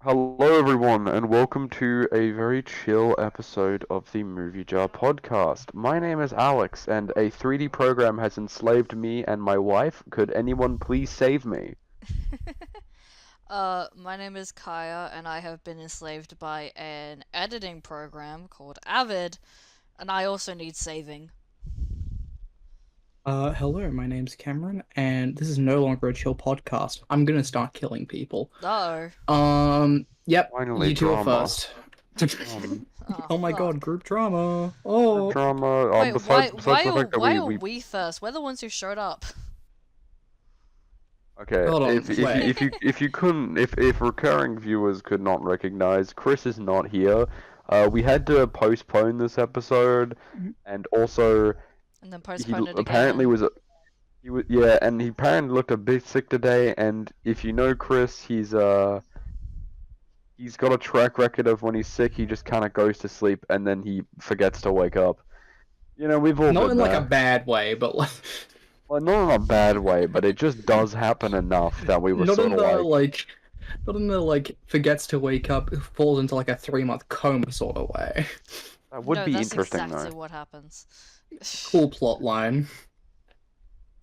Hello, everyone, and welcome to a very chill episode of the MovieJar podcast. My name is Alex, and a 3D program has enslaved me and my wife. Could anyone please save me? My name is Kaya, and I have been enslaved by an editing program called Avid, and I also need saving. Hello, my name's Cameron, and this is no longer a chill podcast. I'm gonna start killing people. Uh Yep, Finally, you two are drama. first. oh. Oh my god, Fuck. group drama. Group Oh, drama. Wait, Besides, besides the fact that why are we we first? We're the ones who showed up. okay. hold on, If wait. you couldn't, if recurring viewers could not recognize, Chris is not here. We had to postpone this episode, and also And then he postpone it apparently again. was. He was, yeah, and he apparently looked a bit sick today. And if you know Chris, he's got a track record of when he's sick, he just kind of goes to sleep and then he forgets to wake up. You know, we've all Not been in like a there. bad way, but like Well, not in a bad way, but it just does happen enough that we were not sort in of the like, like not in the like forgets to wake up, falls into like a 3-month coma sort of way. that would No, be that's interesting exactly though. what happens. Cool plot line.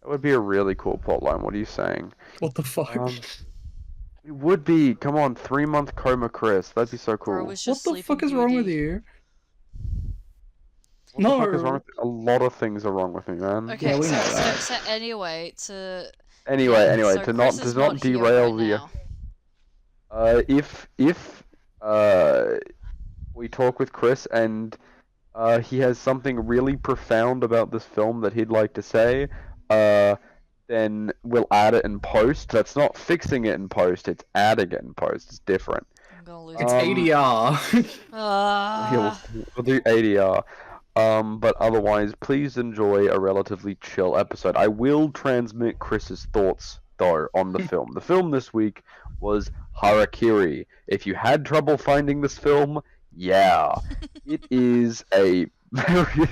That would be a really cool plotline. What are you saying? What the fuck? It would be. Come on, 3-month coma, Chris. That'd be so Bro cool. was What just the fuck sleeping is wrong with beauty. you? What the fuck is wrong No. with you? A lot of things are wrong with me, man. Yeah, Okay, we know that. so anyway, to Anyway, so Chris to is not not here right derail the now. if uh we talk with Chris and he has something really profound about this film that he'd like to say, uh then we'll add it in post. That's not fixing it in post, it's adding it in post. It's different. I'm gonna lose It's my Um ADR. yeah, we'll, Ah. we'll do ADR. But otherwise, please enjoy a relatively chill episode. I will transmit Chris's thoughts, though, on the film. The film this week was Harakiri. If you had trouble finding this film, yeah, it is a very.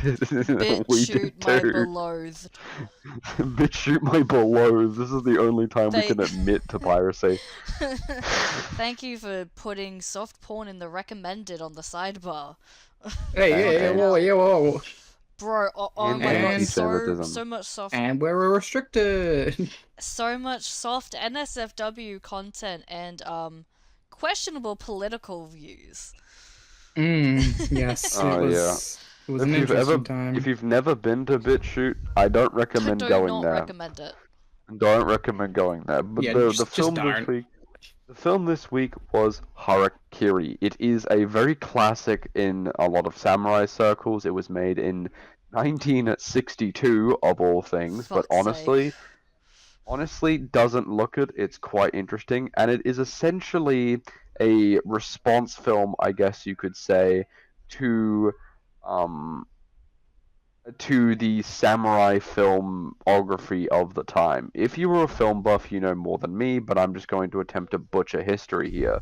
Bit We shoot did my too. beloathed. Bitch, shoot my below. This is the only time we They can admit to piracy. Thank you for putting soft porn in the recommended on the sidebar. Hey, And yeah, yeah, Fucking whoa, hell. yeah, whoa. Bro, oh and my god, And anti-Semitism. so much soft and we're restricted. so much soft NSFW content and questionable political views. Yes, Oh yeah. it was an If you've ever, interesting time. if you've never been to BitChute, I don't I recommend do going not there. recommend it. Don't recommend going there. But Yeah, the just film this don't. week, the film this week was Harakiri. It is a very classic in a lot of samurai circles. It was made in 1962 of all things, but Fuck's sake. honestly doesn't look it. It's quite interesting, and it is essentially a response film, I guess you could say, to um to the samurai filmography of the time. If you were a film buff, you know more than me, but I'm just going to attempt to butcher history here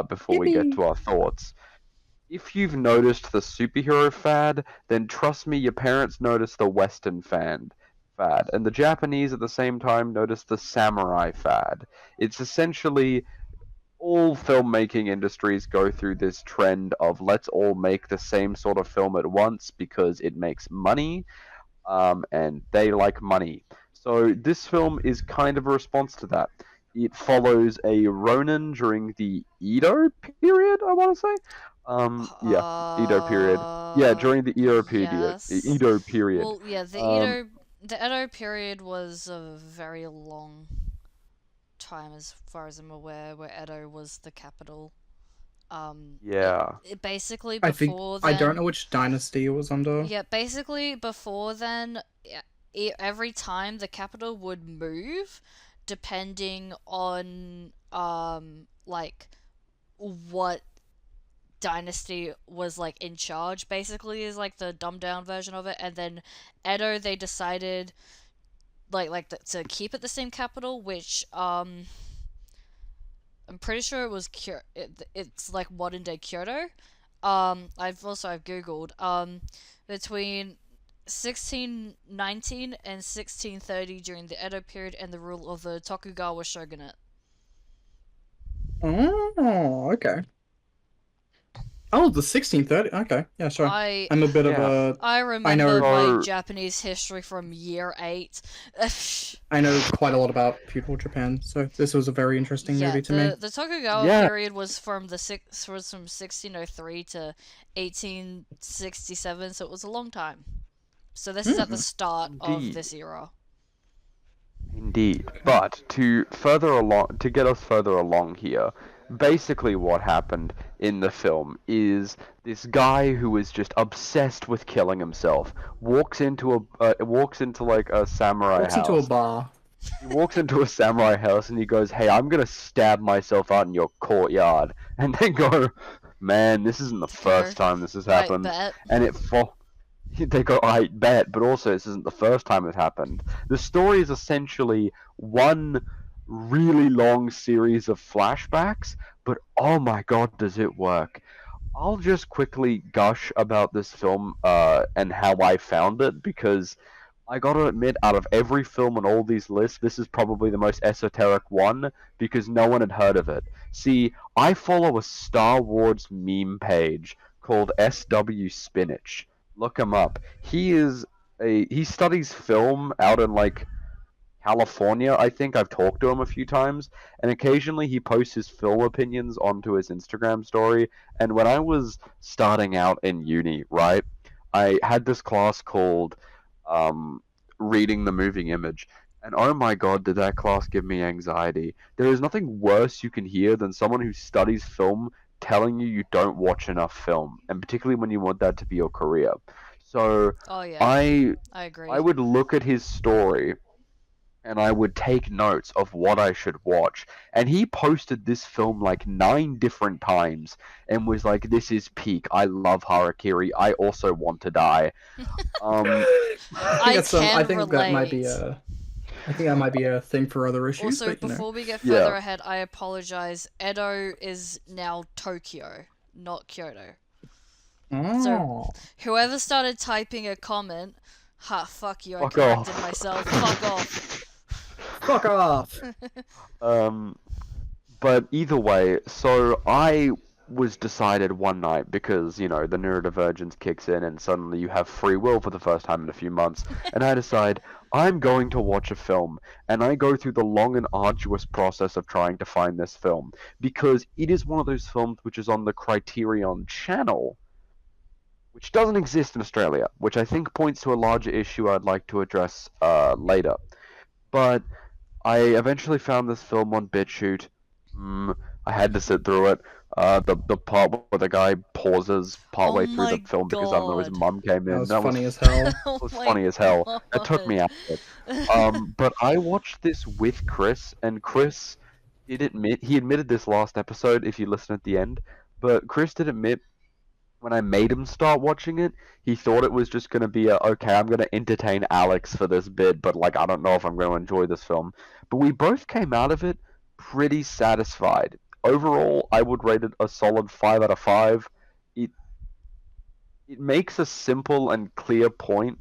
before we get Yippee! to our thoughts. If you've noticed the superhero fad, then trust me, your parents noticed the Western fad, and the Japanese at the same time noticed the samurai fad. It's essentially all filmmaking industries go through this trend of let's all make the same sort of film at once because it makes money, and they like money. So this film is kind of a response to that. It follows a Ronin during the Edo period, I want to say. Yeah, Edo period. Yeah, during the Yes. Edo period. Well, yeah, Um, The Edo period was a very long time, as far as I'm aware, where Edo was the capital. yeah. It basically I think before I don't then, know which dynasty it was under. yeah, basically before then, every time the capital would move, depending on like what dynasty was like in charge, basically is like the dumbed down version of it. And then Edo, they decided to keep it the same capital, which I'm pretty sure it was it's like modern day Kyoto. I've googled between 1619 and 1630 during the Edo period and the rule of the Tokugawa shogunate. Oh, Oh, okay. Oh, the 1630. Okay, yeah, sure. I I'm a bit of Yeah. a. I I remember know. my So Japanese history from year 8. I know quite a lot about feudal Japan, so this was a very interesting Yeah, movie to me. the Tokugawa yeah, period was from 1603 to 1867, so it was a long time. So this is at the Hmm. start of indeed. this era. Indeed. Okay. But to get us further along here, basically what happened in the film is this guy who is just obsessed with killing himself walks into like a samurai Walks into a house. bar. He walks into a samurai house and he goes, "Hey, I'm gonna stab myself out in your courtyard." And they go, "Man, this isn't the Go, first time this has right, happened." bet. And they go, I bet, but also this isn't the first time it's happened. The story is essentially one really long series of flashbacks, but oh my god, does it work. I'll just quickly gush about this film and how I found it because I gotta admit, out of every film on all these lists, this is probably the most esoteric one because no one had heard of it. See, I follow a Star Wars meme page called SW Spinach. Look him up. He studies film out in like California, I think. I've talked to him a few times, and occasionally he posts his film opinions onto his Instagram story. And when I was starting out in uni, right, I had this class called um, Reading the Moving Image. And oh my god, did that class give me anxiety. There is nothing worse you can hear than someone who studies film telling you you don't watch enough film, and particularly when you want that to be your career. So Oh yeah, I I I agree. would look at his story and I would take notes of what I should watch. And he posted this film like 9 different times and was like, "This is peak. I love Harakiri. I also want to die." Um, I think I that's some. I can think that might be relate. a. I think that might be a thing for other issues, Also, but you know. before we get yeah. further ahead, I apologize. Edo is now Tokyo, not Kyoto. So, Oh. whoever started typing a comment, ha, fuck you, I Fuck corrected off. myself. Fuck off. Fuck off. Um, but either way, so I was decided one night because, you know, the neurodivergence kicks in and suddenly you have free will for the first time in a few months. And I decide I'm going to watch a film. And I go through the long and arduous process of trying to find this film because it is one of those films which is on the Criterion channel, which doesn't exist in Australia, which I think points to a larger issue I'd like to address later. But I eventually found this film on BitChute. I had to sit through it. The part where the guy pauses Oh partway through the my film because I don't know his god. mum came That in. was That funny as hell. Oh was my funny as hell. It took god. me out of it. But I watched this with Chris, and Chris did admit he admitted this last episode. If you listen at the end, but Chris did admit when I made him start watching it, he thought it was just gonna be okay, I'm gonna entertain Alex for this bit, but like I don't know if I'm gonna enjoy this film. But we both came out of it pretty satisfied. Overall, I would rate it a solid 5 out of 5. It it makes a simple and clear point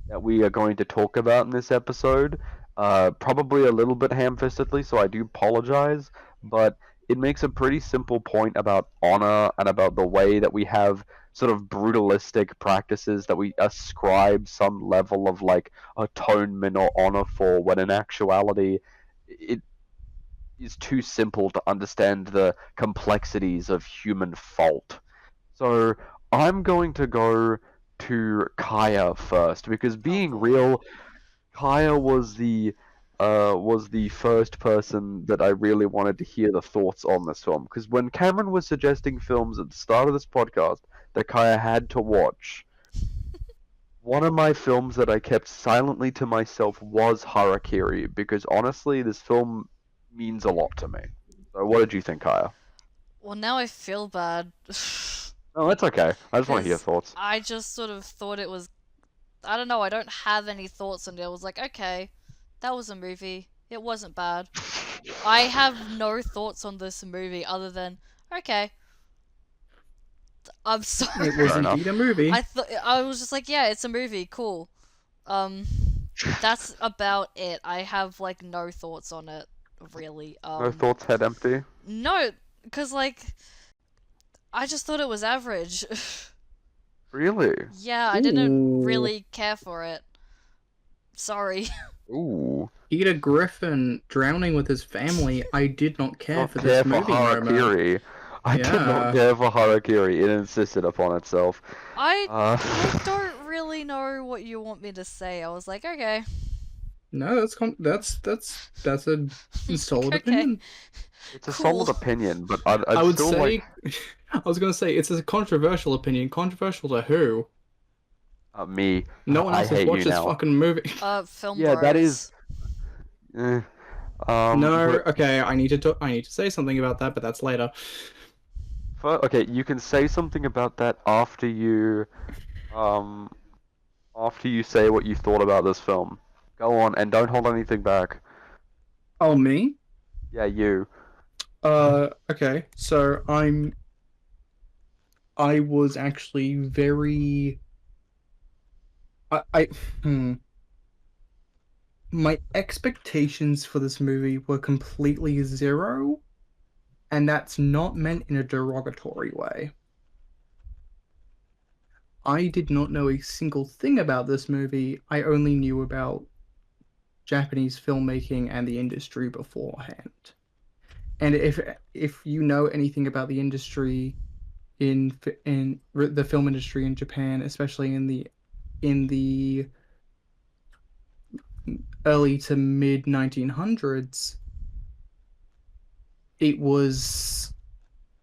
that we are going to talk about in this episode. Probably a little bit ham-fistedly, so I do apologize, but it makes a pretty simple point about honor and about the way that we have sort of brutalistic practices that we ascribe some level of like atonement or honor for, when in actuality it is too simple to understand the complexities of human fault. So I'm going to go to Kaya first because Oh being boy. real, Kaya was the first person that I really wanted to hear the thoughts on this film. Because when Cameron was suggesting films at the start of this podcast that Kaya had to watch, one of my films that I kept silently to myself was Harakiri because honestly, this film means a lot to me. So what did you think, Kaya? Well, now I feel bad. No, that's okay. I just want to hear your Because thoughts. I just sort of thought it was. I don't know, I don't have any thoughts on it. I was like, okay, that was a movie. It wasn't bad. I have no thoughts on this movie other than, okay, I'm sorry. It was Fair indeed enough. a movie. I was just like, yeah, it's a movie, cool. Um, that's about it. I have like no thoughts on it, really. No thoughts, head empty. No, Because, like, I just thought it was average. Really? Yeah, I didn't Ooh. really care for it. Sorry. Ooh. Peter Griffin drowning with his family. I did not care Not for care this for movie moment. Harakiri. I did not Yeah. care for Harakiri. It insisted upon itself. I don't really know what you want me to say. I was like, okay. No, that's a solid Okay. opinion. It's a Cool. solid opinion, but I'd I would still say, like I was gonna say it's a controversial opinion. Controversial to who? me. No one I else has hate watched you this now. fucking movie. Film Yeah, that bros. is. Eh, No, but okay, I need to say something about that, but that's later. okay, you can say something about that um, after you say what you thought about this film. Go on, and don't hold anything back. Oh, me? Yeah, you. Okay, so I was actually very I hmm. My expectations for this movie were completely zero, and that's not meant in a derogatory way. I did not know a single thing about this movie. I only knew about Japanese filmmaking and the industry beforehand. And if you know anything about the industry in the film industry in Japan, especially in the early to mid 1900s, it was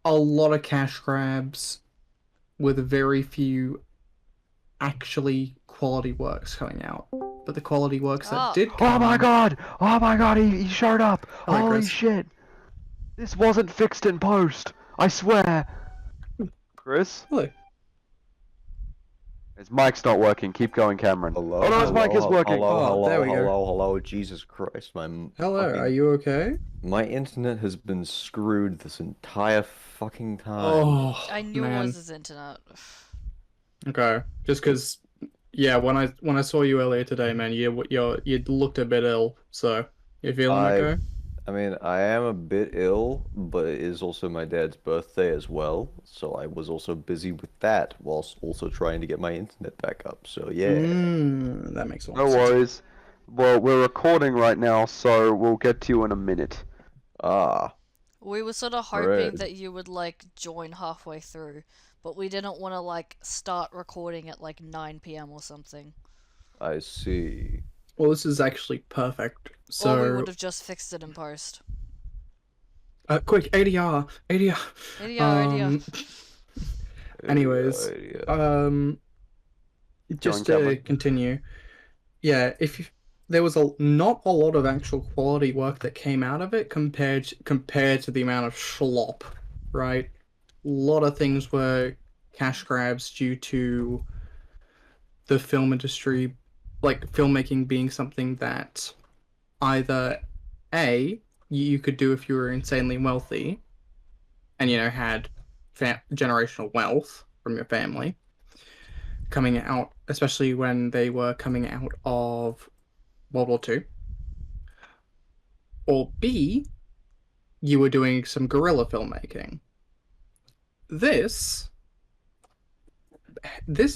a lot of cash grabs with very few actually quality works coming out. But the quality works that Oh, did Oh my come. god! Oh my god, he showed up! Hello, Holy Chris. shit! This wasn't fixed in post! I swear! Chris? Hello. His mic's not working. Keep going, Cameron. Hello, Oh no, his mic is hello, working! Oh, there we go. hello, Jesus Christ, Hello, are you okay? my internet has been screwed this entire fucking time. Oh, I knew it man. was his internet. Okay, just because, yeah, when I saw you earlier today, man, you looked a bit ill. So, you feeling okay? I mean, I am a bit ill, but it is also my dad's birthday as well, so I was also busy with that whilst also trying to get my internet back up. So yeah. That makes a lot No of sense. worries. Well, we're recording right now, so we'll get to you in a minute. Ah, We were sort of hoping Bread. that you would like join halfway through, but we didn't want to like start recording at like 9 p.m. or something. I see. Well, this is actually perfect. Or we So, would have just fixed it in post. quick, ADR, ADR. ADR. Anyways, just to Cameron. continue, yeah, there was not a lot of actual quality work that came out of it compared to the amount of schlop, right? A lot of things were cash grabs due to the film industry, like filmmaking being something that either A, you could do if you were insanely wealthy and, had generational wealth from your family coming out, especially when they were coming out of World War II. Or B, you were doing some guerrilla filmmaking. This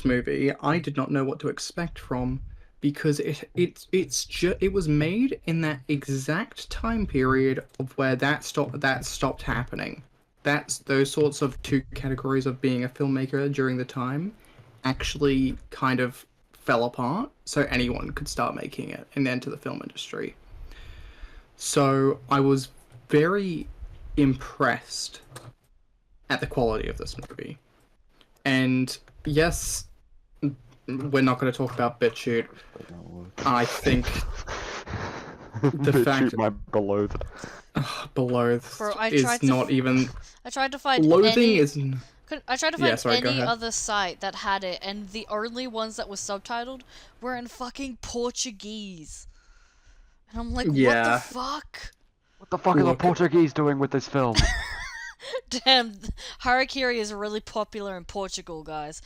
movie, I did not know what to expect from because it was made in that exact time period of where that stopped happening. That's those sorts of two categories of being a filmmaker during the time actually kind of fell apart, so anyone could start making it and enter the film industry. So I was very impressed at the quality of this movie. And yes, we're not going to talk about BitChute. I think the fact my beloathed. beloathed Bro, I is tried to not even I tried to find loathing any. is I tried to Yeah, find sorry, go any ahead. other site that had it, and the only ones that were subtitled were in fucking Portuguese. And I'm like, what the Yeah. fuck? What the fuck are the Look. Portuguese doing with this film? Damn, Harakiri is really popular in Portugal, guys.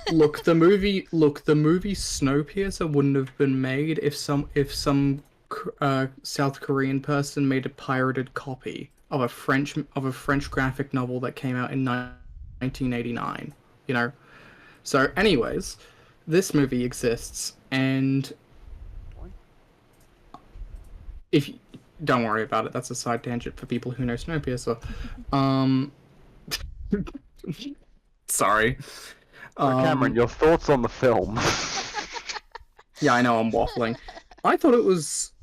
Look, the movie Snowpiercer wouldn't have been made if some South Korean person made a pirated copy of a French graphic novel that came out in 1989. You know. So, anyways, this movie exists, and if you, don't worry about it, that's a side tangent for people who know Snowpiercer. Um, sorry. So Cameron, your thoughts on the film? Yeah, I know I'm waffling. I thought it was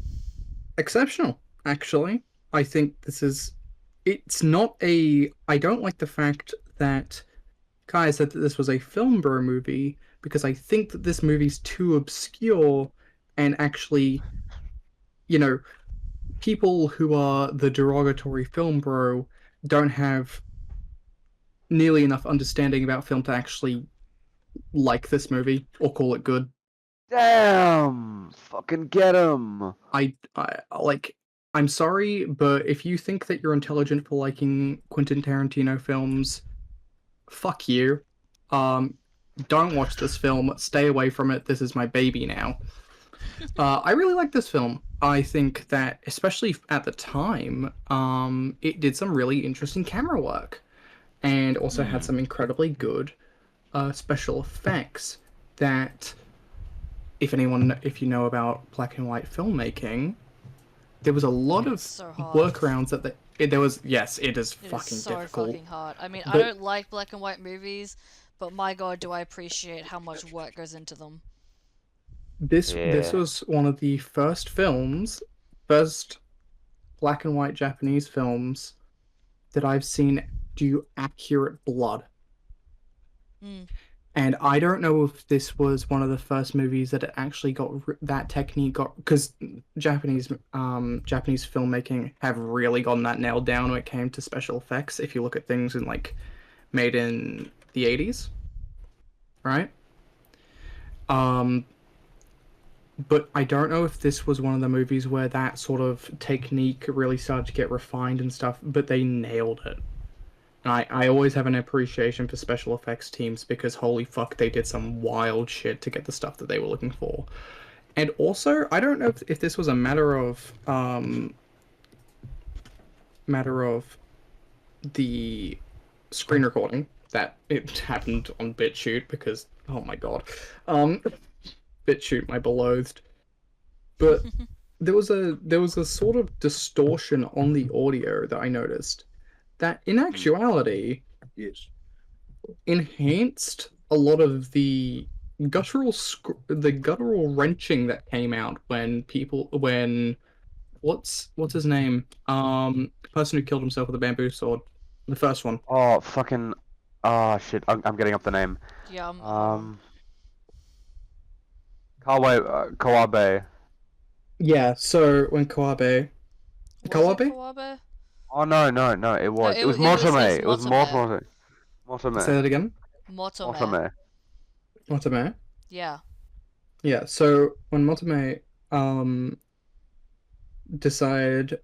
exceptional, actually. I think it's not a. I don't like the fact that Kai said that this was a film bro movie because I think that this movie's too obscure and actually, you know, people who are the derogatory film bro don't have nearly enough understanding about film to actually like this movie or call it good. Damn! Fucking get him! I like. I'm sorry, but if you think that you're intelligent for liking Quentin Tarantino films, fuck you. Um, don't watch this film. Stay away from it. This is my baby now. I really like this film. I think that, especially at the time, it did some really interesting camera work, and also had some incredibly good special effects. That, if you know about black and white filmmaking, there was a lot of so hard. workarounds there was. Yes, it is It fucking is so difficult. fucking hard. I mean, I But- don't like black and white movies, but my god, do I appreciate how much work goes into them. This Yeah. was one of the first black and white Japanese films that I've seen do accurate blood. Mm. And I don't know if this was one of the first movies that it actually that technique got, because Japanese filmmaking have really gotten that nailed down when it came to special effects. If you look at things in like made in the 80s, right? But I don't know if this was one of the movies where that sort of technique really started to get refined and stuff, but they nailed it. And I always have an appreciation for special effects teams because holy fuck, they did some wild shit to get the stuff that they were looking for. And also, I don't know if this was a matter of the screen recording that it happened on BitChute because oh my god. BitChute, my beloved. But there was a sort of distortion on the audio that I noticed that in actuality enhanced a lot of the guttural wrenching that came out when what's his name? Person who killed himself with a bamboo sword. The first one. Oh, fucking. Oh, shit. I'm getting up the name. Yeah, Kawabe. Yeah, so when Kawabe. was it Kawabe? Kawabe? Oh, no. It was. It was it was Motome. It was Motome. Motome. Say that again? Motome. Motome. Motome? Yeah. Yeah, so when Motome decided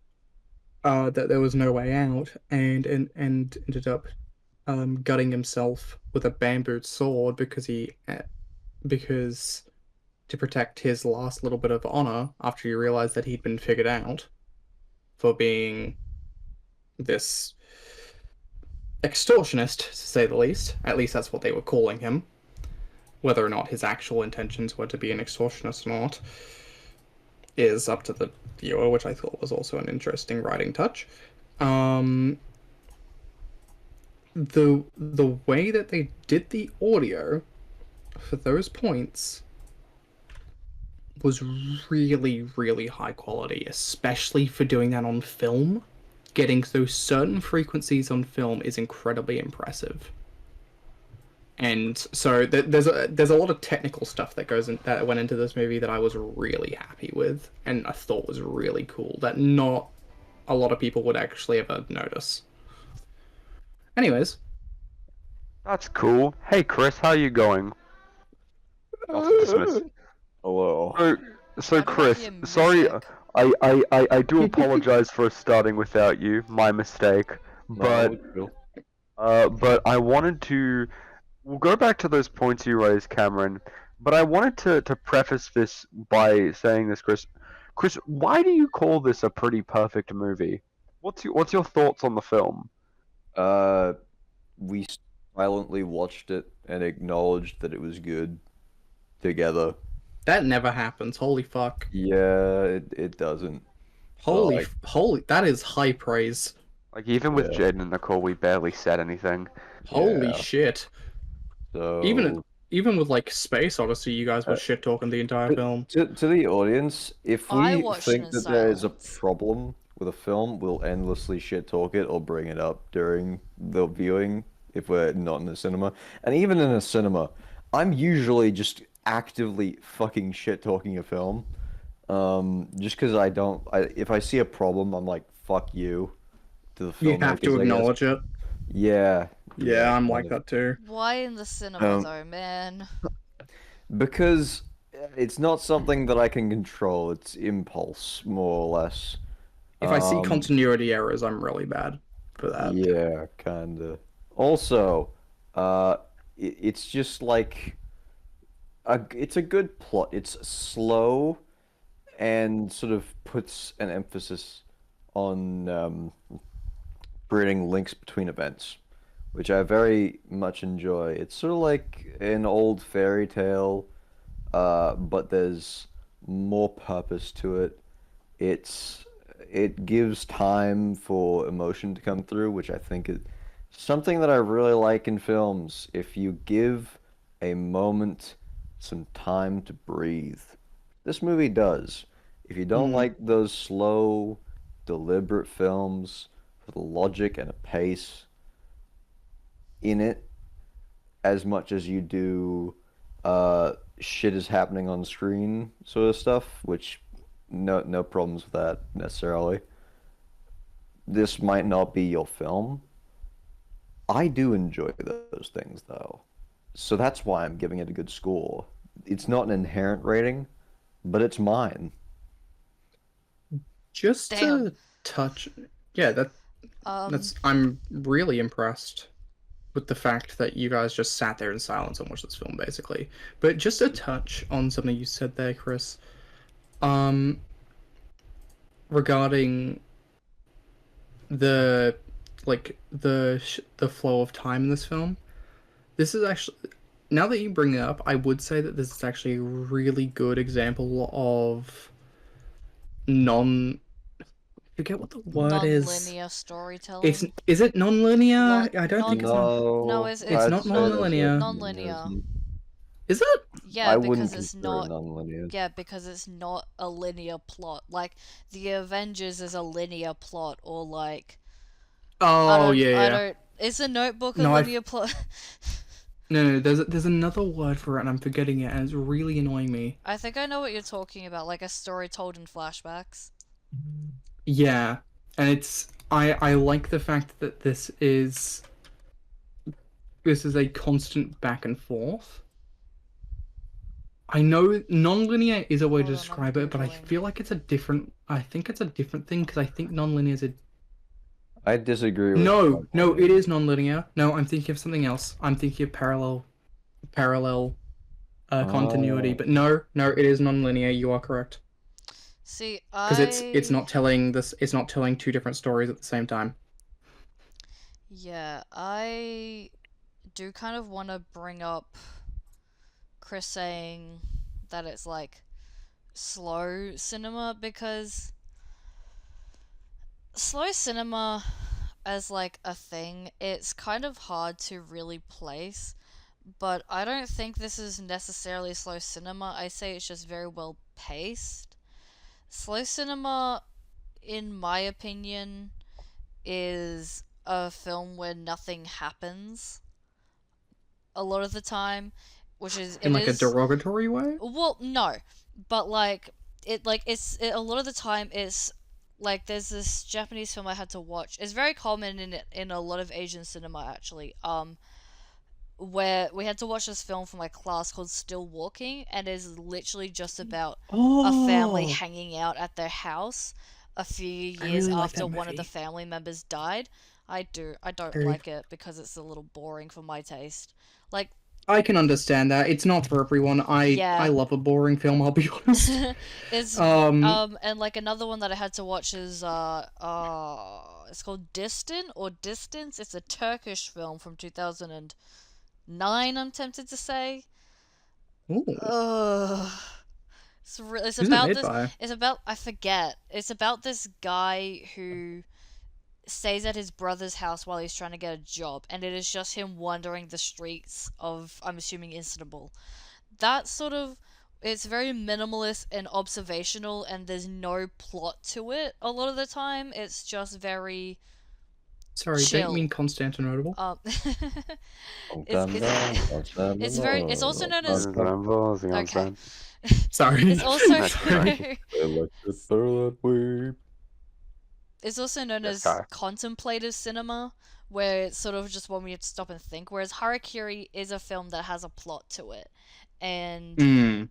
that there was no way out and ended up gutting himself with a bamboo sword because to protect his last little bit of honor after he realized that he'd been figured out for being this extortionist, to say the least. At least that's what they were calling him. Whether or not his actual intentions were to be an extortionist or not is up to the viewer, which I thought was also an interesting writing touch. The way that they did the audio for those points was really, really high quality, especially for doing that on film. Getting those certain frequencies on film is incredibly impressive. And so there's a lot of technical stuff that went into this movie that I was really happy with, and I thought was really cool that not a lot of people would actually ever notice. Anyways, That's cool. Hey, Chris, how you going? Dismissed. Hello. So Why do I Chris, hear sorry, music? I do apologize for starting without you. My mistake. But I wanted to. We'll go back to those points you raised, Cameron. But I wanted to preface this by saying this, Chris. Chris, why do you call this a pretty perfect movie? What's your thoughts on the film? We silently watched it and acknowledged that it was good together. That never happens. Holy fuck. Yeah, it doesn't. So Holy, that is high praise. Like even with yeah, Jaden and Nicole, we barely said anything. Holy yeah. shit. Even So even with like Space Odyssey, you guys were uh, shit talking the entire film. to the audience, if I we watched it think in that there is a silence. problem with a film, we'll endlessly shit talk it or bring it up during the viewing if we're not in the cinema. And even in a cinema, I'm usually just actively fucking shit talking a film. Just because if I see a problem, I'm like, fuck you to the You have to filmmakers, I guess. acknowledge it. Yeah, Yeah, yeah, I'm kind like of. that too. Why in the cinema Um, though, man? because it's not something that I can control. It's impulse, more or less. If I see Um, continuity errors, I'm really bad for that. yeah, kinda. Also, uh, it's just like it's a good plot. It's slow and sort of puts an emphasis on creating links between events, which I very much enjoy. It's sort of like an old fairy tale, but there's more purpose to it. It's it gives time for emotion to come through, which I think is something that I really like in films. If you give a moment some time to breathe, this movie does. If you don't Mm. like those slow, deliberate films with a logic and a pace in it as much as you do shit is happening on screen sort of stuff, which no problems with that necessarily. This might not be your film. I do enjoy those things though. So that's why I'm giving it a good score. It's not an inherent rating, but it's mine. Just Damn. to touch, yeah, Um, I'm really impressed with the fact that you guys just sat there in silence and watched this film, basically. But just to touch on something you said there, Chris, um, regarding the the flow of time in this film. This is actually, now that you bring it up, I would say that this is actually a really good example of non. I forget what the word is. non-linear storytelling. Is it non-linear? I don't think Non it's non. No, No, It's I'd not say there's a non-linear. non-linear. Is it? Yeah, I wouldn't because it's consider it not. non-linear. Yeah, because it's not a linear plot. Like the Avengers is a linear plot, or like Oh yeah, I yeah. don't. Is the Notebook a No, linear plot? no. There's another word for it, and I'm forgetting it, and it's really annoying me. I think I know what you're talking about, like a story told in flashbacks. Yeah, and I like the fact that this is a constant back and forth. I know non-linear is a way to Hold on, I'm describe it, but I Googling. feel like I think it's a different thing because I think non-linear is a I disagree with no, it non-linear. is non-linear. No, I'm thinking of something else. I'm thinking of parallel continuity, Oh, but no, it is non-linear. You are correct See, because it's not telling this. It's not telling two different stories at the same time. Yeah, I do kind of want to bring up Chris saying that it's like slow cinema, because slow cinema as like a thing, it's kind of hard to really place, but I don't think this is necessarily slow cinema. I say it's just very well paced. Slow cinema, in my opinion, is a film where nothing happens a lot of the time, which is In it like a is derogatory way. well, no, but a lot of the time it's like there's this Japanese film I had to watch. It's very common in a lot of Asian cinema actually. Where we had to watch this film for my class called Still Walking, and is literally just about a family Oh, hanging out at their house a few I years really like after that one of the movie. family members died. I do. I don't Very. like it because it's a little boring for my taste. Like I can understand that. It's not for everyone. Yeah. I love a boring film, I'll be honest. It's and like another one that I had to watch is it's called Distance. It's a Turkish film from 2009, I'm tempted to say. Ooh, Ugh. It's who's it about made this. by? It's about I forget. It's about this guy who stays at his brother's house while he's trying to get a job, and it is just him wandering the streets of, I'm assuming, Istanbul. That sort of, it's very minimalist and observational, and there's no plot to it a lot of the time. It's just very Sorry, don't you mean chill. Constantinople? It's very, it's also known as, okay. Sorry. It's also Sorry. it's also known Yes, as Kai. contemplative cinema, where it's sort of just one where you have to stop and think. Whereas Harakiri is a film that has a plot to it, and Mm.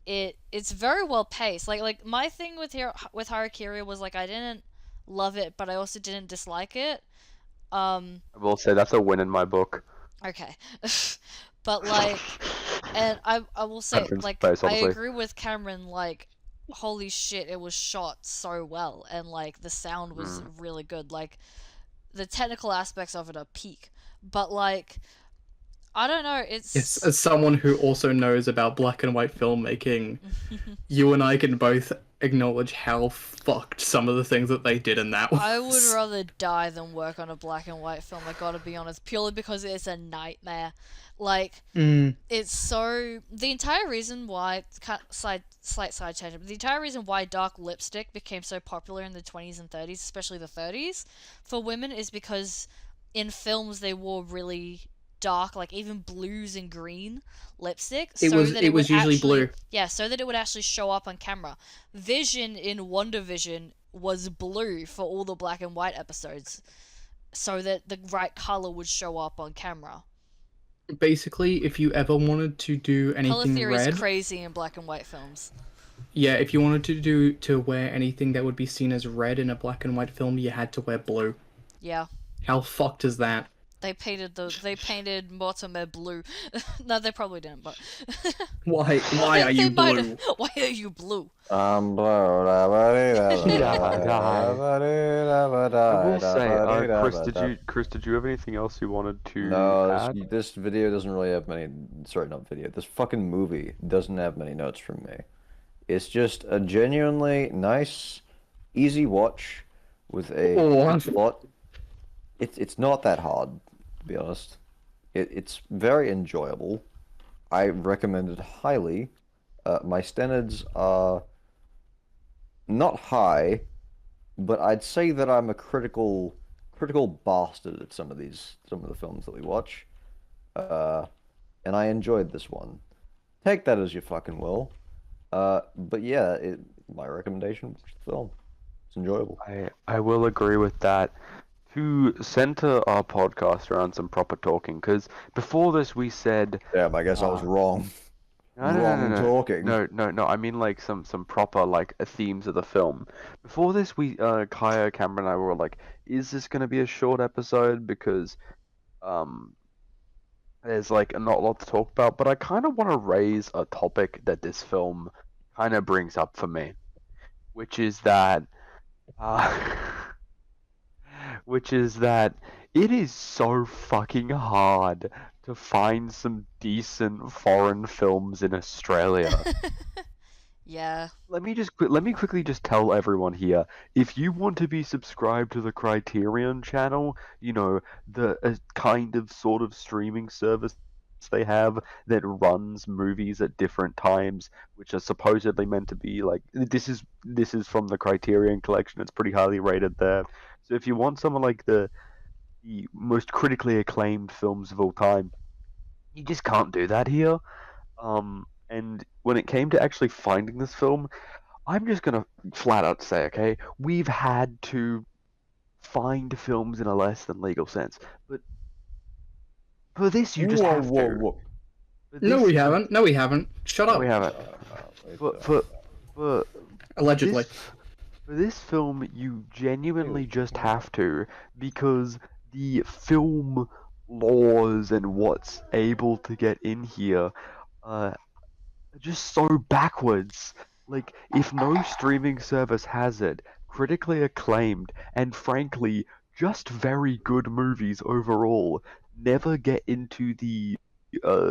it's very well paced. Like my thing with Harakiri was like I didn't love it, but I also didn't dislike it. I will say that's a win in my book. Okay, but like, and I will say That's in like space, I honestly. agree with Cameron. Like, holy shit, it was shot so well, and like the sound was really good. Like, the technical aspects of it are peak, but like, I don't know. Yes, It's as someone who also knows about black and white filmmaking, you and I can both acknowledge how fucked some of the things that they did in that was. I would rather die than work on a black and white film. I gotta be honest, purely because it's a nightmare. Like, Mm. it's so, the entire reason why slight side tangent, but the entire reason why dark lipstick became so popular in the 20s and 30s, especially the 30s, for women is because in films they wore really dark, like even blues and green lipstick, It so was that it it would was usually actually, blue. yeah, so that it would actually show up on camera. Vision in WandaVision was blue for all the black and white episodes, so that the right color would show up on camera. Basically, if you ever wanted to do Color anything theory is red, crazy in black and white films. yeah, if you wanted to wear anything that would be seen as red in a black and white film, you had to wear blue. Yeah. How fucked is that? They painted Mortimer blue. No, they probably didn't, but Why are they you might blue? have. Why are you blue? I'm blue. I will say, Chris, did you have anything else you wanted to No, add? this video doesn't really have many. Sorry, not video. This fucking movie doesn't have many notes from me. It's just a genuinely nice, easy watch with a Oh. plot. It's not that hard, to be honest. It's very enjoyable. I recommend it highly. My standards are not high, but I'd say that I'm a critical bastard at some of the films that we watch. And I enjoyed this one. Take that as you fucking will. But yeah, my recommendation, watch the film. It's enjoyable. I will agree with that. To center our podcast around some proper talking, because before this we said Damn, I guess I was wrong. no, Talking. no. I mean like some proper like themes of the film. Before this, Kaya, Cameron, and I were like, is this gonna be a short episode? Because there's like not a lot to talk about. But I kind of want to raise a topic that this film kind of brings up for me, which is that which is that it is so fucking hard to find some decent foreign films in Australia. Yeah. Let me quickly just tell everyone here, if you want to be subscribed to the Criterion channel, you know, the kind of sort of streaming service they have that runs movies at different times, which are supposedly meant to be like, this is from the Criterion collection. It's pretty highly rated there. So if you want someone like the most critically acclaimed films of all time, you just can't do that here. And when it came to actually finding this film, I'm just gonna flat out say, okay, we've had to find films in a less than legal sense, but for this you just have to. Whoa. For No, this- we haven't. No, we haven't. Shut No, up. we haven't. For Allegedly. for this film, you genuinely just have to, because the film laws and what's able to get in here are just so backwards. Like, if no streaming service has it, critically acclaimed, and frankly, just very good movies overall, never get into the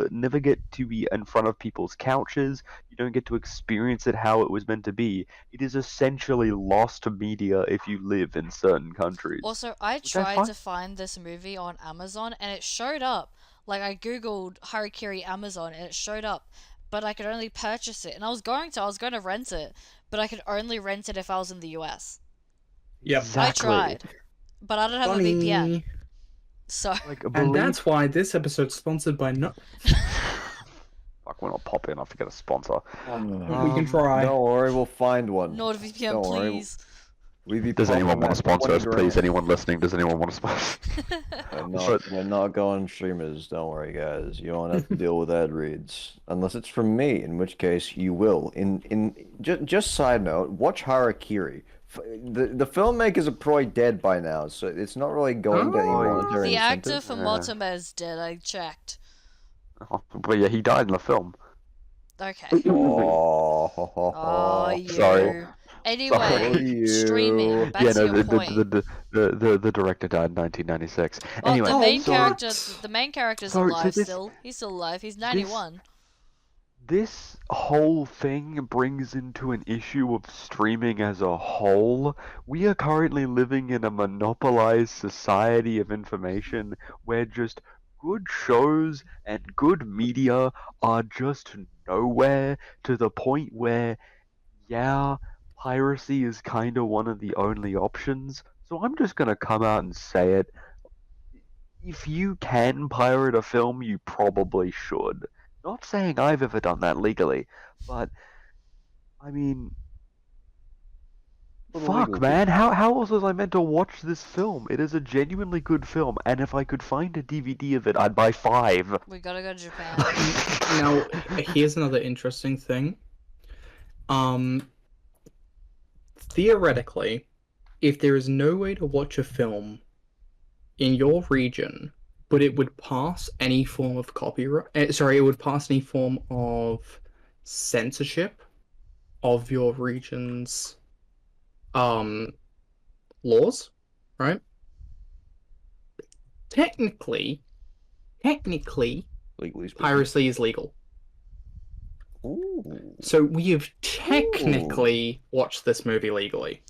never get to be in front of people's couches. You don't get to experience it how it was meant to be. It is essentially lost media if you live in certain countries. Also, I Which I tried find to find this movie on Amazon and it showed up. Like, I googled Harakiri Amazon and it showed up, but I could only purchase it. And I was going to rent it, but I could only rent it if I was in the US. Yep. exactly. I tried, but I don't have a VPN. Funny. So, Like, And believe that's why this episode's sponsored by no. fuck, we're not popping. I forget a sponsor. We can try. Don't worry, we'll find one. NordVPN, Don't worry. please. Does anyone want to sponsor us, please? Anyone listening, does anyone want to sponsor? We're not going streamers. Don't worry, guys. You won't have to deal with ad reads unless it's from me, in which case you will. Just side note, watch Harakiri. The filmmakers are probably dead by now, so it's not really going to get any monetary The incentive. actor for Mortimer is dead, I checked. But yeah, he died in the film. Okay. Oh, you. Sorry. Anyway, You. streaming. Back Yeah, to no, your point. the director died in 1996. Well, Anyway, the main character's so alive this- still. He's still alive. He's 91. this whole thing brings into an issue of streaming as a whole. We are currently living in a monopolized society of information where just good shows and good media are just nowhere, to the point where, yeah, piracy is kind of one of the only options. So I'm just gonna come out and say it. If you can pirate a film, you probably should. Not saying I've ever done that legally, but I mean, For the fuck, legal man. How else was I meant to watch this film? It is a genuinely good film, and if I could find a DVD of it, I'd buy 5. We gotta go to Japan. Now, here's another interesting thing. Theoretically, if there is no way to watch a film in your region, but it would pass any form of copyright, it would pass any form of censorship of your region's laws, right? Technically, Legally speaking. piracy is legal. Ooh. So we have technically watched this movie legally.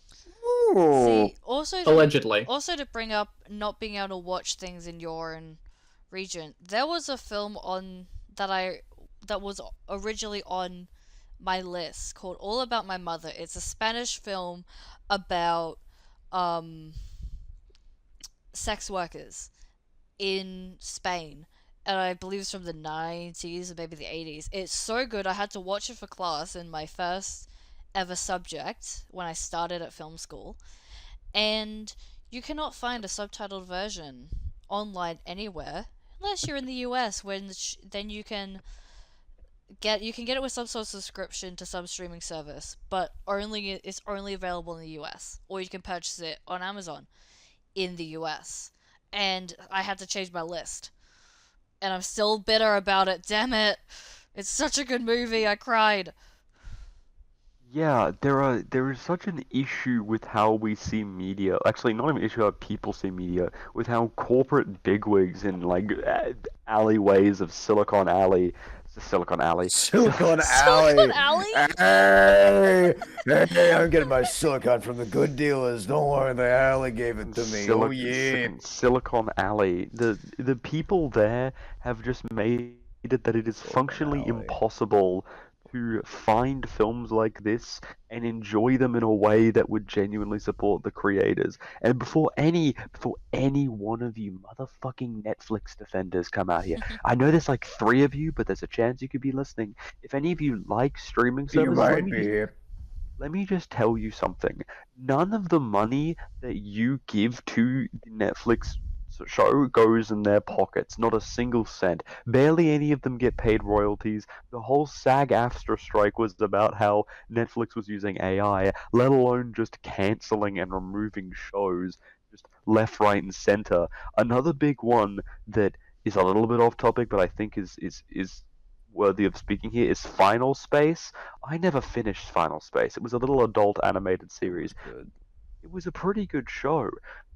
See, also Allegedly. to bring up not being able to watch things in your own region. There was a film that was originally on my list called All About My Mother. It's a Spanish film about sex workers in Spain. And I believe it's from the 90s or maybe the 80s. It's so good, I had to watch it for class in my first ever subject when I started at film school. And you cannot find a subtitled version online anywhere unless you're in the US, then you can get it with some sort of subscription to some streaming service, but it's only available in the US, or you can purchase it on Amazon in the US. And I had to change my list. And I'm still bitter about it. Damn it. It's such a good movie. I cried. Yeah, there is such an issue with how we see media. Actually, not even an issue how people see media, with how corporate bigwigs in like alleyways of Silicon Alley. Silicon Alley. Silicon Alley? Hey, I'm getting my silicon from the good dealers. Don't worry, the alley gave it to me. Oh yeah. Silicon Alley. The people there have just made it that it is functionally Alley. impossible to find films like this and enjoy them in a way that would genuinely support the creators. And before any one of you motherfucking Netflix defenders come out here, I know there's like 3 of you, but there's a chance you could be listening. If any of you like streaming services, let me just tell you something. None of the money that you give to the Netflix show goes in their pockets. Not a single cent. Barely any of them get paid royalties. The whole SAG-AFTRA strike was about how Netflix was using AI, let alone just canceling and removing shows just left, right, and center. Another big one that is a little bit off topic, but I think is worthy of speaking here is Final Space. I never finished Final Space. It was a little adult animated series. Good. It was a pretty good show.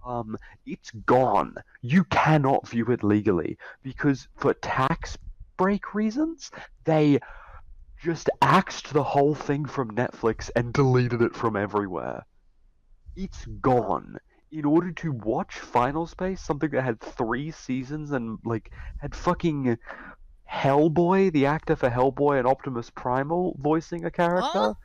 Um, it's gone. You cannot view it legally because for tax break reasons, they just axed the whole thing from Netflix and deleted it from everywhere. It's gone. In order to watch Final Space, something that had 3 seasons and like had fucking Hellboy, the actor for Hellboy and Optimus Primal, voicing a character. Huh?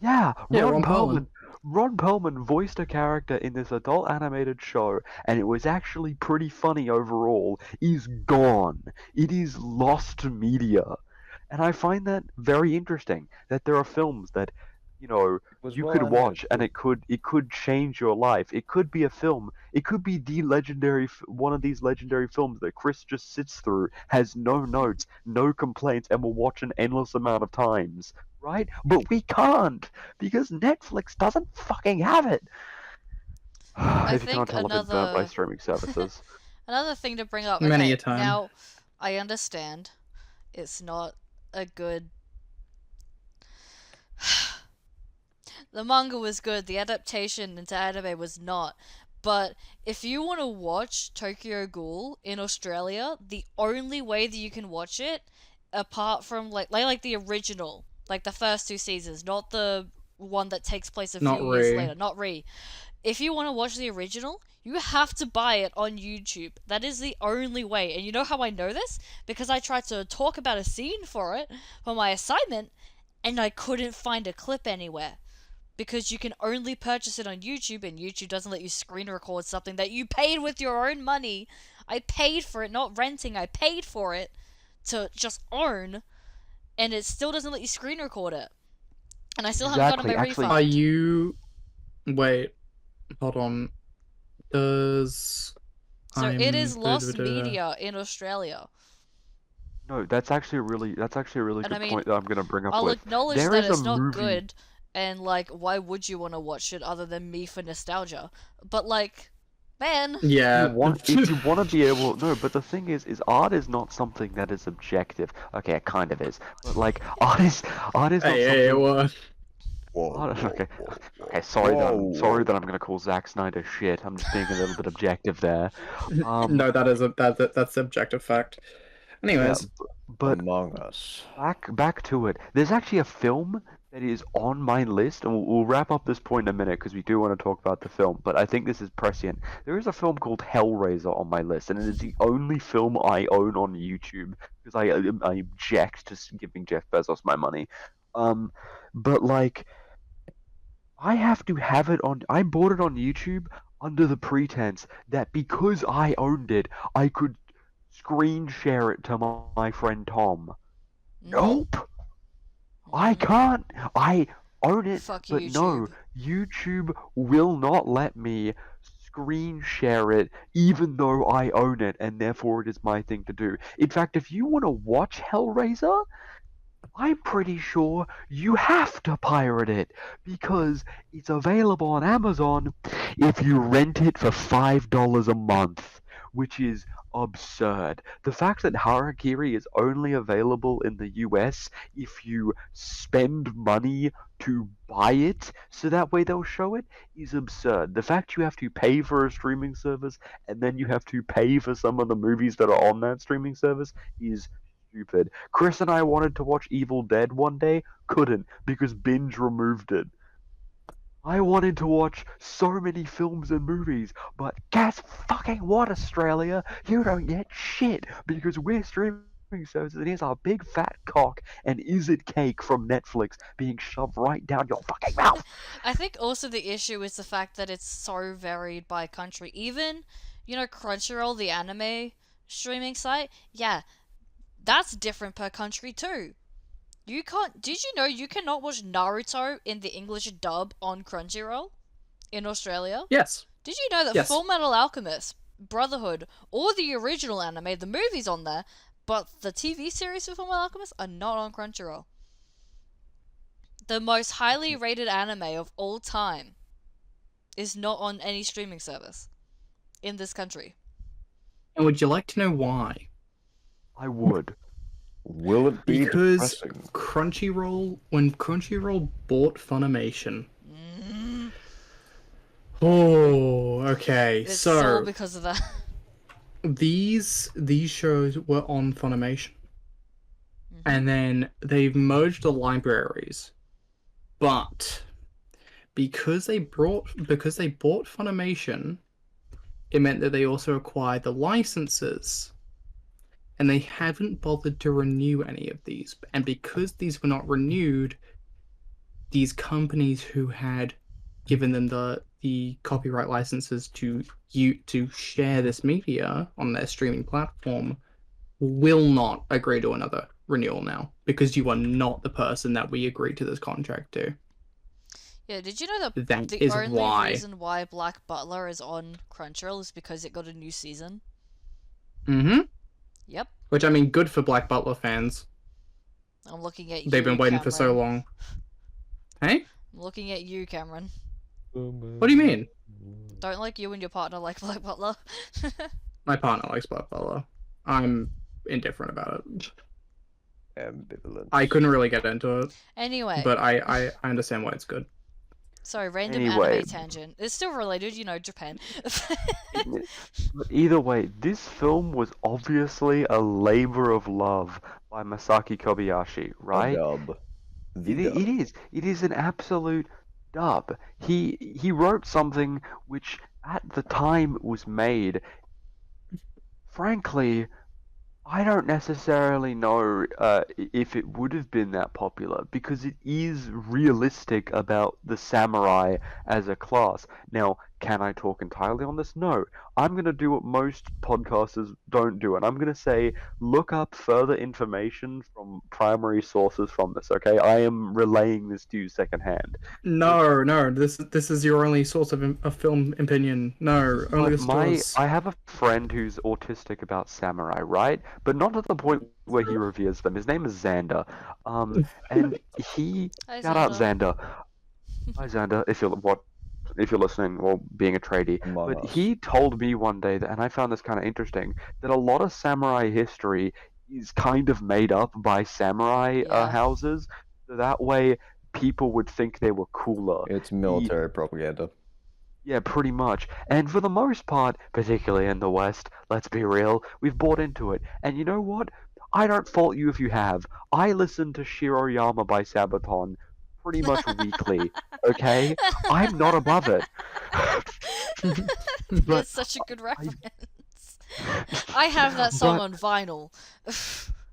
Yeah, Yeah, Ron Ron Perlman. Perlman. Ron Perlman voiced a character in this adult animated show, and it was actually pretty funny overall. Is gone. It is lost media. And I find that very interesting that there are films that, you know, It was you well could animated watch and too. it could change your life. It could be a film. It could be the legendary one of these legendary films that Chris just sits through, has no notes, no complaints, and will watch an endless amount of times, right? But we can't because Netflix doesn't fucking have it. I If you can't think tell, I've been burnt by another streaming services. another thing to bring up. Many Okay, a time. now I understand it's not a good. The manga was good. The adaptation into anime was not. But if you want to watch Tokyo Ghoul in Australia, the only way that you can watch it, apart from like the original, like the first 2 seasons, not the one that takes place a Not few years Re. later, not Re. If you want to watch the original, you have to buy it on YouTube. That is the only way. And you know how I know this? Because I tried to talk about a scene for it for my assignment, and I couldn't find a clip anywhere. Because you can only purchase it on YouTube, and YouTube doesn't let you screen record something that you paid with your own money. I paid for it, not renting. I paid for it to just own, and it still doesn't let you screen record it. And I still haven't gotten Exactly. my Actually, refund. Are you? Wait, hold on. Does So it is lost da-da-da-da. media in Australia. no, that's actually a really And I good mean, point that I'm gonna bring up I'll with. acknowledge There that is a it's not movie. good, and like, why would you want to watch it other than me for nostalgia? But like, man, Yeah. If you want to be able no, but the thing is art is not something that is objective. Okay, it kind of is, but like art is not Hey, something. what? Whoa, Okay, whoa, okay. Sorry whoa. that I'm gonna call Zack Snyder shit. I'm just being a little bit objective there. No, that's objective fact. Yeah, Anyways, but Among Us. back to it. There's actually a film that is on my list, and we'll wrap up this point in a minute because we do want to talk about the film. But I think this is prescient. There is a film called Hellraiser on my list, and it is the only film I own on YouTube because I object to giving Jeff Bezos my money. Um, but like I have to have it on. I bought it on YouTube under the pretense that because I owned it, I could screen share it to my friend Tom. Nope. I can't. I own it, fuck but no, YouTube. YouTube will not let me screen share it even though I own it and therefore it is my thing to do. In fact, if you want to watch Hellraiser, I'm pretty sure you have to pirate it because it's available on Amazon if you rent it for $5 a month, which is absurd. The fact that Harakiri is only available in the US if you spend money to buy it so that way they'll show it is absurd. The fact you have to pay for a streaming service and then you have to pay for some of the movies that are on that streaming service is stupid. Chris and I wanted to watch Evil Dead one day, couldn't because Binge removed it. I wanted to watch so many films and movies, but guess fucking what, Australia? You don't get shit because we're streaming services and here's our big fat cock and is it cake from Netflix being shoved right down your fucking mouth. I think also the issue is the fact that it's so varied by country. Even, Crunchyroll, the anime streaming site, yeah, that's different per country too. You can't. Did you know you cannot watch Naruto in the English dub on Crunchyroll in Australia? yes. Did you know that Yes. Full Metal Alchemist, Brotherhood, or the original anime, the movie's on there, but the TV series for Full Metal Alchemist are not on Crunchyroll? The most highly rated anime of all time is not on any streaming service in this country. And would you like to know why? I would. Will it be Because depressing? when Crunchyroll bought Funimation. Mm, Oh, okay. it's all So because of that. these shows were on Funimation, Mhm. and then they've merged the libraries. But because they bought Funimation, it meant that they also acquired the licenses, and they haven't bothered to renew any of these. And because these were not renewed, these companies who had given them the copyright licenses to share this media on their streaming platform will not agree to another renewal now, because you are not the person that we agreed to this contract to. Yeah, did you know that That the is only why. reason why Black Butler is on Crunchyroll is because it got a new season? Mm-hmm. Yep. Which, I mean, good for Black Butler fans. I'm looking at They've you, been waiting for so Cameron. long. Hey? I'm looking at you, Cameron. What do you mean? Don't like you and your partner like Black Butler. My partner likes Black Butler. I'm indifferent about it. Ambivalence. I couldn't really get into it, Anyway, but I understand why it's good. sorry, random Anyway. anime tangent. It's still related, you know, Japan. But either way, this film was obviously a labor of love by Masaki Kobayashi, A right? dub. The It, dub. it is. It is an absolute dub. He wrote something which at the time it was made, frankly, I don't necessarily know if it would have been that popular because it is realistic about the samurai as a class. Now, can I talk entirely on this? No. I'm going to do what most podcasters don't do, and I'm going to say look up further information from primary sources from this, okay? I am relaying this to you secondhand. No, this is your only source of a film opinion. No, only But the source. I have a friend who's autistic about samurai, right? But not to the point where he reveres them. His name is Xander. And he Hi, shout out Xander. Xander. Hi Xander, if you're listening or being a tradie. Among But Us. he told me one day that, and I found this kind of interesting, that a lot of samurai history is kind of made up by samurai Yeah. houses. So that way people would think they were cooler. It's military propaganda. Yeah, pretty much. And for the most part, particularly in the West, let's be real, we've bought into it. And you know what? I don't fault you if you have. I listen to Shiroyama by Sabaton pretty much weekly, okay? I'm not above it. But It's such a good reference. I have that song But- on vinyl.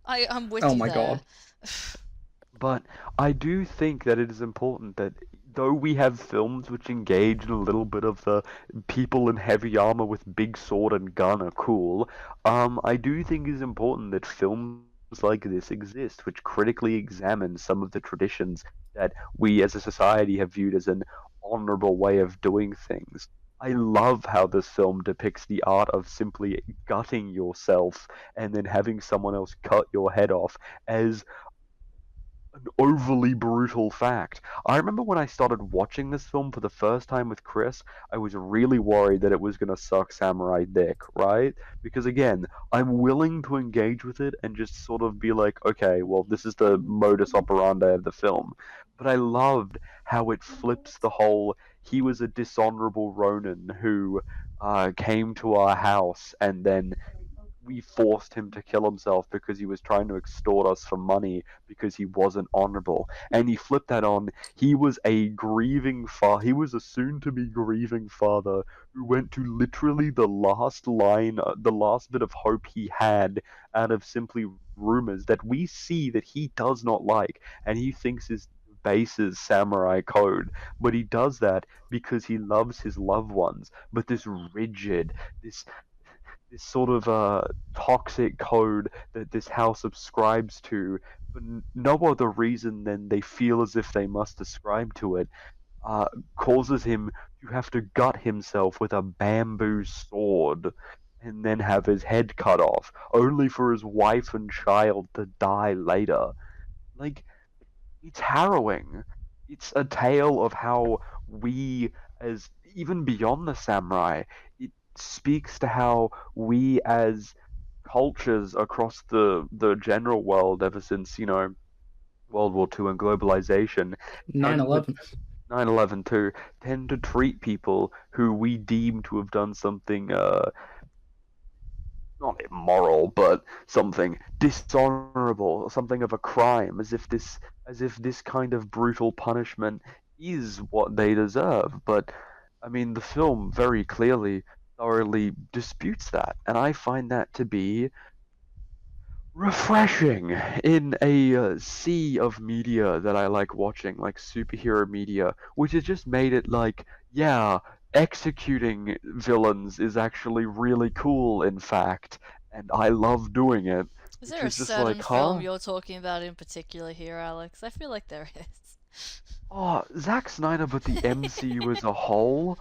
I'm with Oh you my there. God. But I do think that it is important that though we have films which engage in a little bit of the people in heavy armor with big sword and gun are cool, I do think it's important that films like this exist, which critically examine some of the traditions that we as a society have viewed as an honorable way of doing things. I love how this film depicts the art of simply gutting yourself and then having someone else cut your head off as an overly brutal fact. I remember when I started watching this film for the first time with Chris, I was really worried that it was going to suck samurai dick, right? Because again, I'm willing to engage with it and just sort of be like, okay, well, this is the modus operandi of the film. But I loved how it flips the whole he was a dishonorable Ronin who came to our house and then we forced him to kill himself because he was trying to extort us for money because he wasn't honorable. And he flipped that on. He was a grieving father. He was a soon-to-be grieving father who went to literally the last line, the last bit of hope he had out of simply rumors that we see that he does not like, and he thinks is bases samurai code. But he does that because he loves his loved ones. But this rigid, this sort of toxic code that this house subscribes to for no other reason than they feel as if they must ascribe to it, causes him to have to gut himself with a bamboo sword and then have his head cut off, only for his wife and child to die later. Like, it's harrowing. It's a tale of how we, as even beyond the samurai, it speaks to how we as cultures across the general world, ever since World War II and globalization, tend to 9/11. 9/11 too, tend to treat people who we deem to have done something not immoral, but something dishonorable, something of a crime, as if this kind of brutal punishment is what they deserve. But I mean, the film very clearly, thoroughly disputes that, and I find that to be refreshing in a sea of media that I like watching, like superhero media, which has just made it like, yeah, executing villains is actually really cool, in fact, and I love doing it, Is which there a is just like, certain film huh? you're talking about in particular here, Alex? I feel like there is. Oh, Zack Snyder, but the MCU as a whole,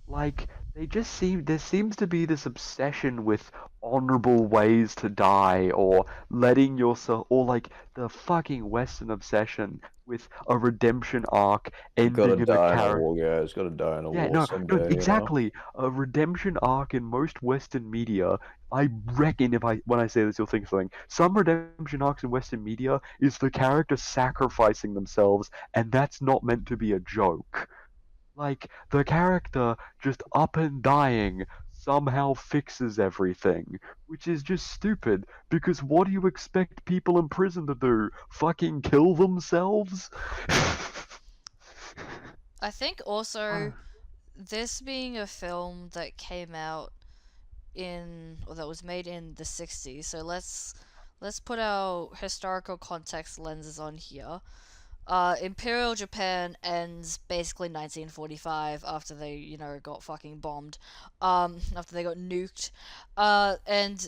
like there seems to be this obsession with honorable ways to die, or letting yourself, or like the fucking Western obsession with a redemption arc Gotta ending in a die in a character. war, guys. Gotta die in a Yeah, war no, someday, you know? exactly. A redemption arc in most Western media, I reckon when I say this, you'll think something. Some redemption arcs in Western media is the character sacrificing themselves, and that's not meant to be a joke. Like, the character just up and dying somehow fixes everything, which is just stupid, because what do you expect people in prison to do? Fucking kill themselves? I think also this being a film that came out or that was made in the 60s, so let's put our historical context lenses on here. Imperial Japan ends basically 1945 after they, got fucking bombed. After they got nuked. And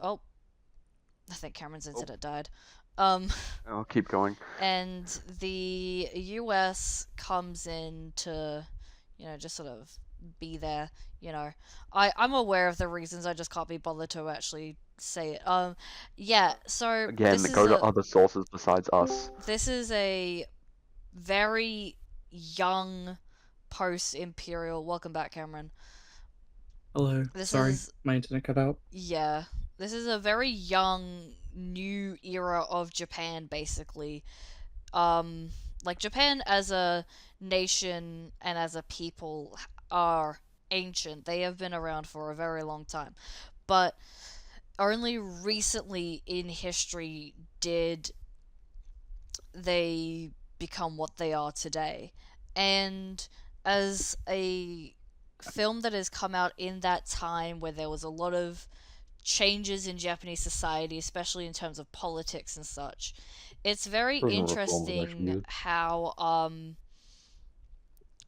I think Cameron's internet died. I'll keep going. And the US comes in to, just sort of be there. I'm aware of the reasons. I just can't be bothered to actually say it. Yeah. So Again, go to other sources besides us. this is a very young post-imperial. Welcome back, Cameron. Hello. This Sorry, is my internet cut out. Yeah. This is a very young new era of Japan, basically. Like, Japan as a nation and as a people are ancient. They have been around for a very long time. But only recently in history did they become what they are today. And as a film that has come out in that time where there was a lot of changes in Japanese society, especially in terms of politics and such, it's very Prison reform was actually interesting good. how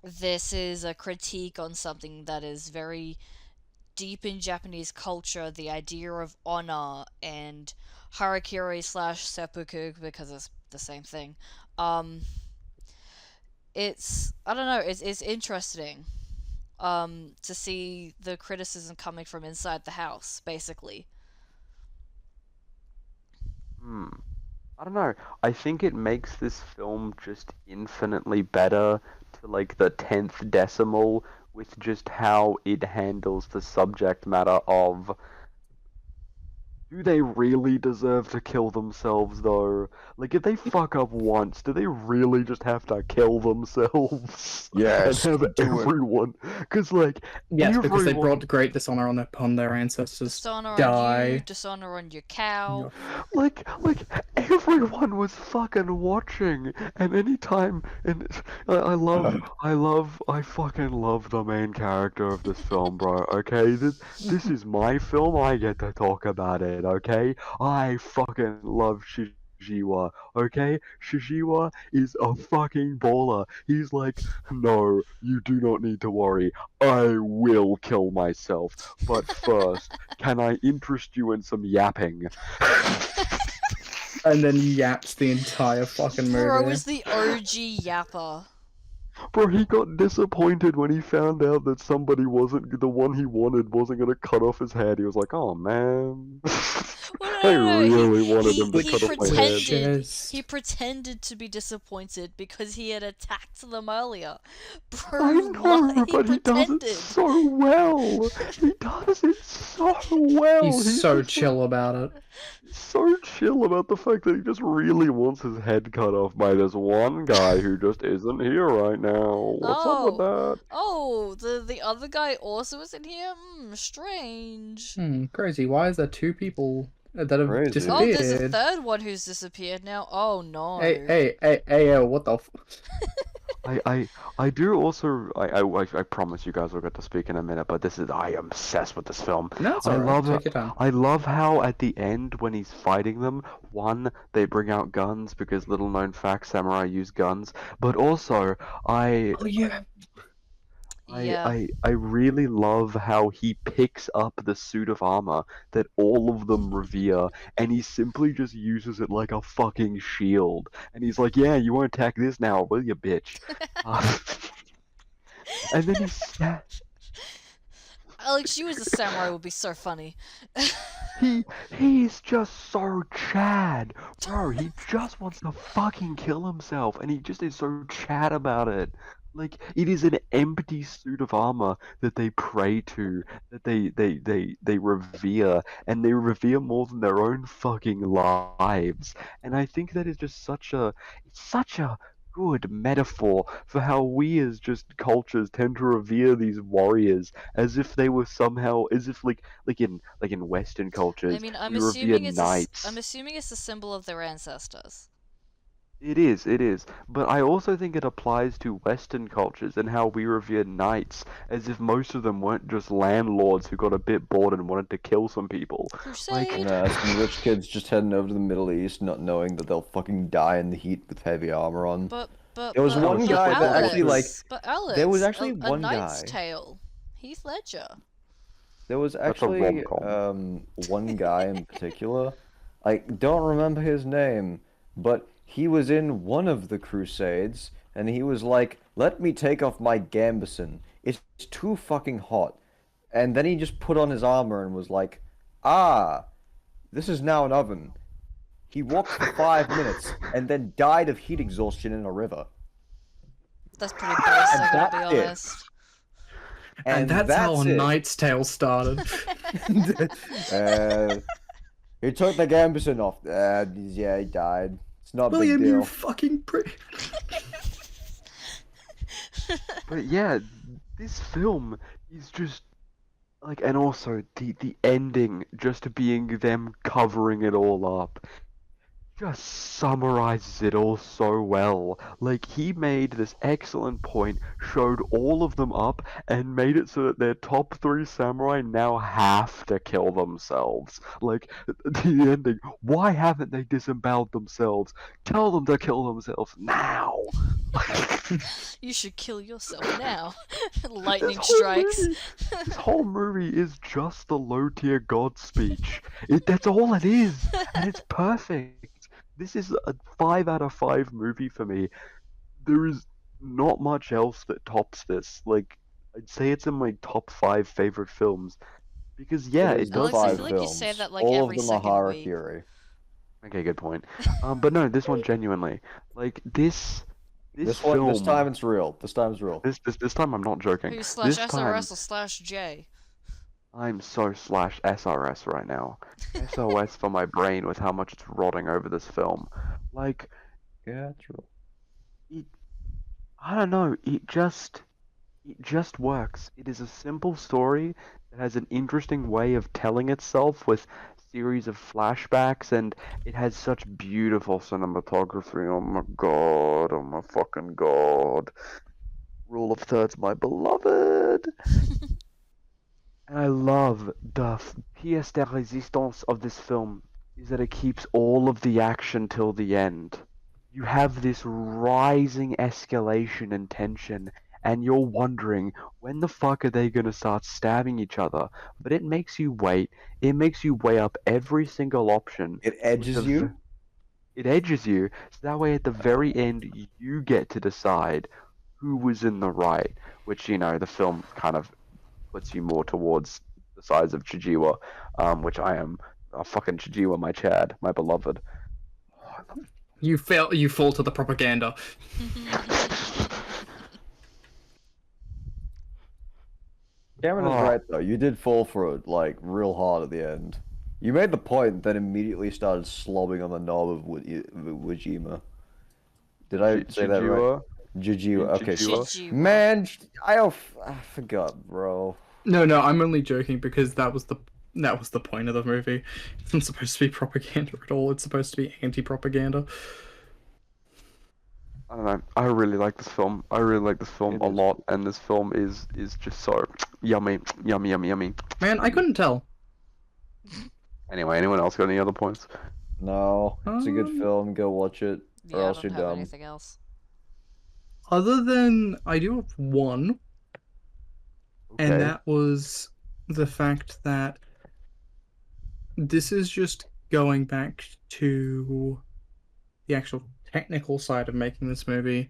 this is a critique on something that is very deep in Japanese culture, the idea of honor and harakiri slash seppuku, because it's the same thing. Um, it's I don't know. It's interesting. To see the criticism coming from inside the house, basically. Hmm. I don't know. I think it makes this film just infinitely better to like the 10th decimal with just how it handles the subject matter of, do they really deserve to kill themselves though? Like, if they fuck up once, do they really just have to kill themselves? Yes, And have do it. everyone? Because like Yes, because they everyone, brought great dishonor upon their ancestors. Dishonor on you, Die. dishonor on your cow. like everyone was fucking watching, and anytime, and I fucking love the main character of this film, bro. Okay, this is my film. I get to talk about it. Okay, I fucking love Shijiwa. Okay, Shijiwa is a fucking baller. He's like, no, you do not need to worry. I will kill myself, but first, can I interest you in some yapping? And then yaps the entire fucking movie. Bro is the OG yapper. Bro, he got disappointed when he found out that the one he wanted wasn't gonna cut off his head. He was like, oh man. Well, I no. really wanted him to He cut off my head. pretended. is- He pretended to be disappointed because he had attacked them earlier. I Bro, know, he but he does pretended. it so well. He does it so well. He's so just chill about it. so chill about the fact that he just really wants his head cut off by this one guy who just isn't here right now. What's up with that? Oh, the other guy also isn't here? Strange. Crazy. Why is there two people that have Crazy. Oh, disappeared? there's a third one who's disappeared now. Oh no. Hey, what the I do also I promise you guys will get to speak in a minute, but I am obsessed with this film. No, it's I alright. love Take your time. I love how at the end when he's fighting them, one, they bring out guns because little known fact, samurai use guns, but also I Oh yeah. Yeah. I really love how he picks up the suit of armor that all of them revere, and he simply just uses it like a fucking shield. And he's like, "Yeah, you won't attack this now, will you, bitch?" And then Alex, you as a samurai would be so funny. he's just so Chad, bro. He just wants to fucking kill himself, and he just is so Chad about it. Like, it is an empty suit of armor that they pray to, that they revere, and they revere more than their own fucking lives. And I think that is just such a good metaphor for how we as just cultures tend to revere these warriors as if they were somehow, as if like in Western cultures, I mean, I'm we revere assuming knights. I'm assuming it's a symbol of their ancestors. It is. But I also think it applies to Western cultures and how we revere knights, as if most of them weren't just landlords who got a bit bored and wanted to kill some people. Crusade. Nah, some rich kids just heading over to the Middle East, not knowing that they'll fucking die in the heat with heavy armor on. But There was one guy that actually, like, But Alex, there was actually a one Knight's guy. Tale. Heath Ledger. There was That's a actually rom-com. one guy in particular. I don't remember his name, but he was in one of the Crusades, and he was like, "Let me take off my gambeson. It's too fucking hot." And then he just put on his armor and was like, "Ah, this is now an oven." He walked for 5 minutes and then died of heat exhaustion in a river. That's pretty basic, I'll be that's it. honest. And that's how A it. Knight's Tale started. He took the gambeson off. Yeah, he died. It's not a big William, you deal. fucking prick. But yeah, this film is just like, and also the ending just being them covering it all up just summarizes it all so well. Like, he made this excellent point, showed all of them up, and made it so that their top three samurai now have to kill themselves. Like, the ending, why haven't they disemboweled themselves? Tell them to kill themselves now! You should kill yourself now. Lightning This whole strikes. movie- This whole movie is just the low-tier God speech. That's all it is, and it's perfect. This is a 5 out of 5 movie for me. There is not much else that tops this. Like, I'd say it's in my top 5 favorite films. Because, yeah, It is it the does... Alex, I five feel like you films. say that, like, All every of them are second week. Harakiri. Okay, good point. But no, this one genuinely. Like, this This film... one, this time it's real. This time it's real. This time I'm not joking. Who's slash This SRS time... or slash J? I'm so slash SRS right now. SOS for my brain with how much it's rotting over this film. Like, Yeah, true. I don't know, it just works. It is a simple story that has an interesting way of telling itself with series of flashbacks, and it has such beautiful cinematography. Oh my god, oh my fucking god. Rule of Thirds, my beloved. And I love the pièce de résistance of this film is that it keeps all of the action till the end. You have this rising escalation and tension, and you're wondering when the fuck are they gonna start stabbing each other? But it makes you wait. It makes you weigh up every single option. It edges you. It edges you, so that way at the very end you get to decide who was in the right. Which, you know, the film kind of puts you more towards the sides of Chijiwa, which I am Oh, fucking Chijiwa, my Chad, my beloved. You fall to the propaganda. Cameron is Oh. right though. You did fall for it like real hard at the end. You made the point, then immediately started slobbing on the knob of Wajima. Did I say that right? Chijiwa? Jijiwa. Okay. Chijiwa? Chijiwa. Man, I forgot, bro. No, I'm only joking because that was the point of the movie. It's not supposed to be propaganda at all. It's supposed to be anti-propaganda. I don't know. I really like this film. I really like this film It a is. lot, and this film is just so yummy, yummy, yummy, yummy. Man, I couldn't tell. Anyway, anyone else got any other points? No, it's a good Um, film. Go watch it, or Yeah, I else don't you're have dumb. anything else. Other than I do have one, and Okay. that was the fact that this is just going back to the actual technical side of making this movie.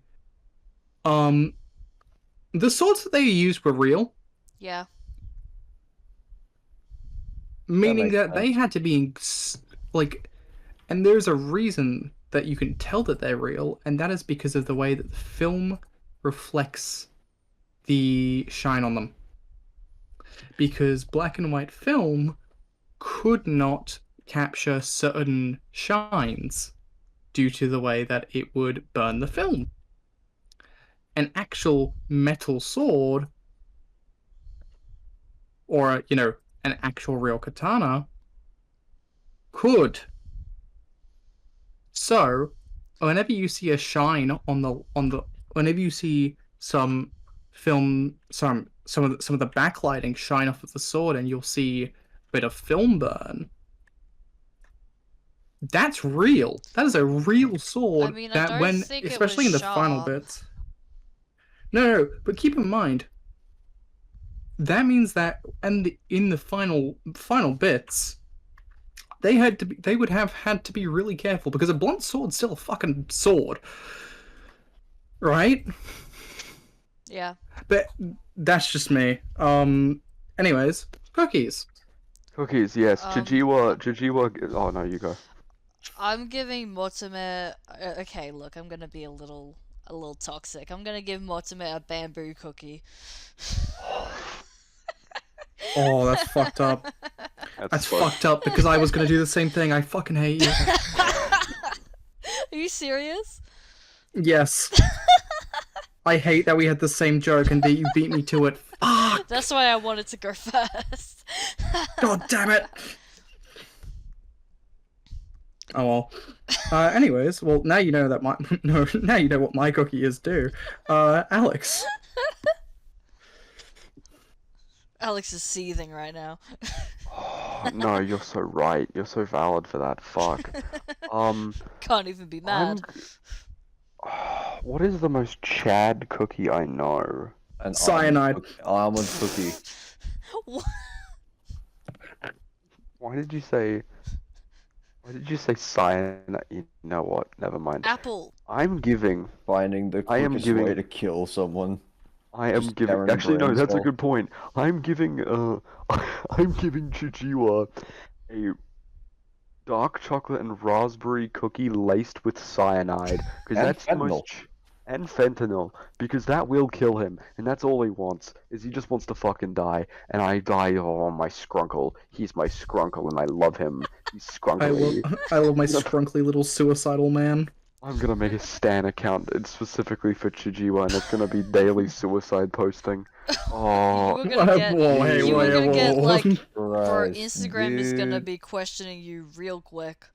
The swords that they used were real, Yeah. meaning makes that they sense. had to be like, and there's a reason that you can tell that they're real, and that is because of the way that the film reflects the shine on them. Because black and white film could not capture certain shines due to the way that it would burn the film. An actual metal sword, or an actual real katana, could. So, whenever you see a shine whenever you see some film, some of the backlighting shine off of the sword, and you'll see a bit of film burn. That's real. That is a real sword. I mean, I that don't when, think it especially was in the final sharp. bits. No, but keep in mind. That means that, and in the final bits, they would have had to be really careful because a blunt sword's still a fucking sword, right? Yeah. But that's just me. Anyways, cookies. Cookies, yes. Um, Chijiwa. Oh no, you go. I'm giving Mortimer. Okay, look, I'm gonna be a little toxic. I'm gonna give Mortimer a bamboo cookie. Oh, that's fucked up. That's fucked up because I was gonna do the same thing. I fucking hate you. Are you serious? Yes. I hate that we had the same joke and that you beat me to it. Fuck! That's why I wanted to go first. God damn it! Oh well. Anyways, well now you know that my now you know what my cookie is too. Alex. Alex is seething right now. Oh, no, you're so right. You're so valid for that. Fuck. Can't even be mad. What is the most Chad cookie I know? An Cyanide. Almond cookie. What? Why did you say cyanide? You know what? Never mind. Apple. I'm giving. Finding the I am quickest giving- way to kill someone. I am Just giving. Karen Actually, no, that's a Brainstorm. good point. I'm giving. I'm giving Chijiwa a dark chocolate and raspberry cookie laced with cyanide because And that's the most. And fentanyl, because that will kill him, and that's all he wants, is he just wants to fucking die, and I die, oh, my Skrunkle, he's my Skrunkle, and I love him, he's Skrunkly. I love my scrunkly little suicidal man. I'm gonna make a Stan account specifically for Chijiwa, and it's gonna be daily suicide posting. Oh, You were gonna get. Whoa, hey, You were whoa, gonna get whoa. like. For Christ, Instagram is gonna dude. be questioning you real quick.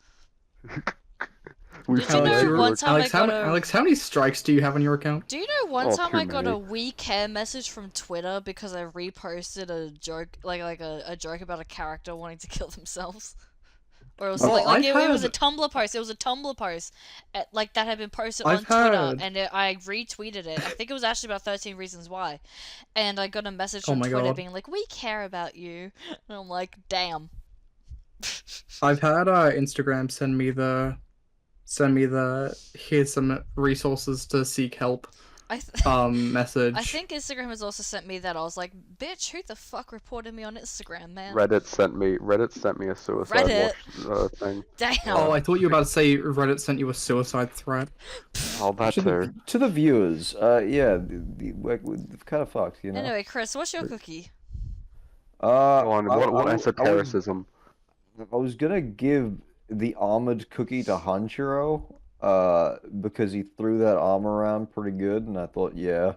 we Did you Alex, know one time Alex, I got Alex, how many strikes do you have on your account? Do you know one Oh, time too I got many. a "We Care" message from Twitter because I reposted a joke, like a joke about a character wanting to kill themselves? Or it was Oh, like I've it was a heard- Tumblr post. It was a Tumblr post, like that had been posted I've on Twitter, heard- and I retweeted it. I think it was actually about 13 Reasons Why, and I got a message Oh from my Twitter God. being like, "We care about you," and I'm like, "Damn." I've had Instagram send me the here's some resources to seek help. message. I think Instagram has also sent me that. I was like, bitch, who the fuck reported me on Instagram, man? Reddit sent me a suicide Reddit? watch thing. Damn. Oh, I thought you were about to say Reddit sent you a suicide threat. Oh, that too. To the viewers, yeah, we're kind of fucked, you know. Anyway, Chris, what's your cookie? Go on, I- what I- esotericism? I was gonna give the armored cookie to Hanshiro, because he threw that armor around pretty good, and I thought, yeah,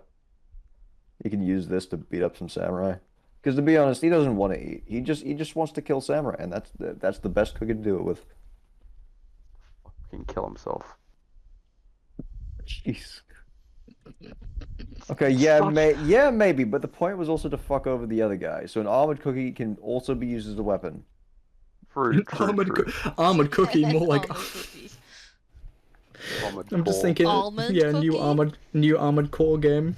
he can use this to beat up some samurai. Because to be honest, he doesn't want to eat. He just wants to kill samurai, and that's the best cookie to do it with. He can kill himself. Jeez. Okay, yeah, maybe, but the point was also to fuck over the other guy. So an armored cookie can also be used as a weapon. True. Armored cookie, more like. Almond cookie. I'm just core. thinking, Almond yeah, cookie? new Armored Core game.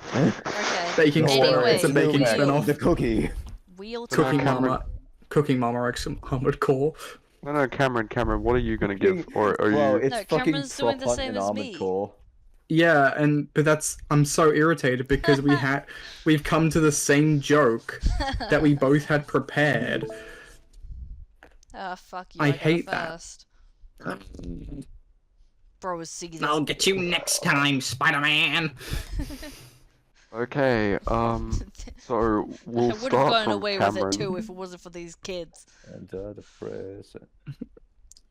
Okay. Baking Anyway, spin-off. It's a baking spin-off. The cookie. Wheel Cooking Cameron. Mama, Cooking Mama X Armored Core. No, Cameron, what are you gonna give? Or are Well, you? it's No, fucking Cameron's doing the prop hunt same and as armored me. core. Yeah, but I'm so irritated because we've come to the same joke that we both had prepared. Ah, fuck you. I I go hate that. first. Bro was seasoned. I'll get you next time, Spider-Man. Okay. So we'll I would have start gone from away Cameron. with it too if it wasn't for these kids. Antidepressant.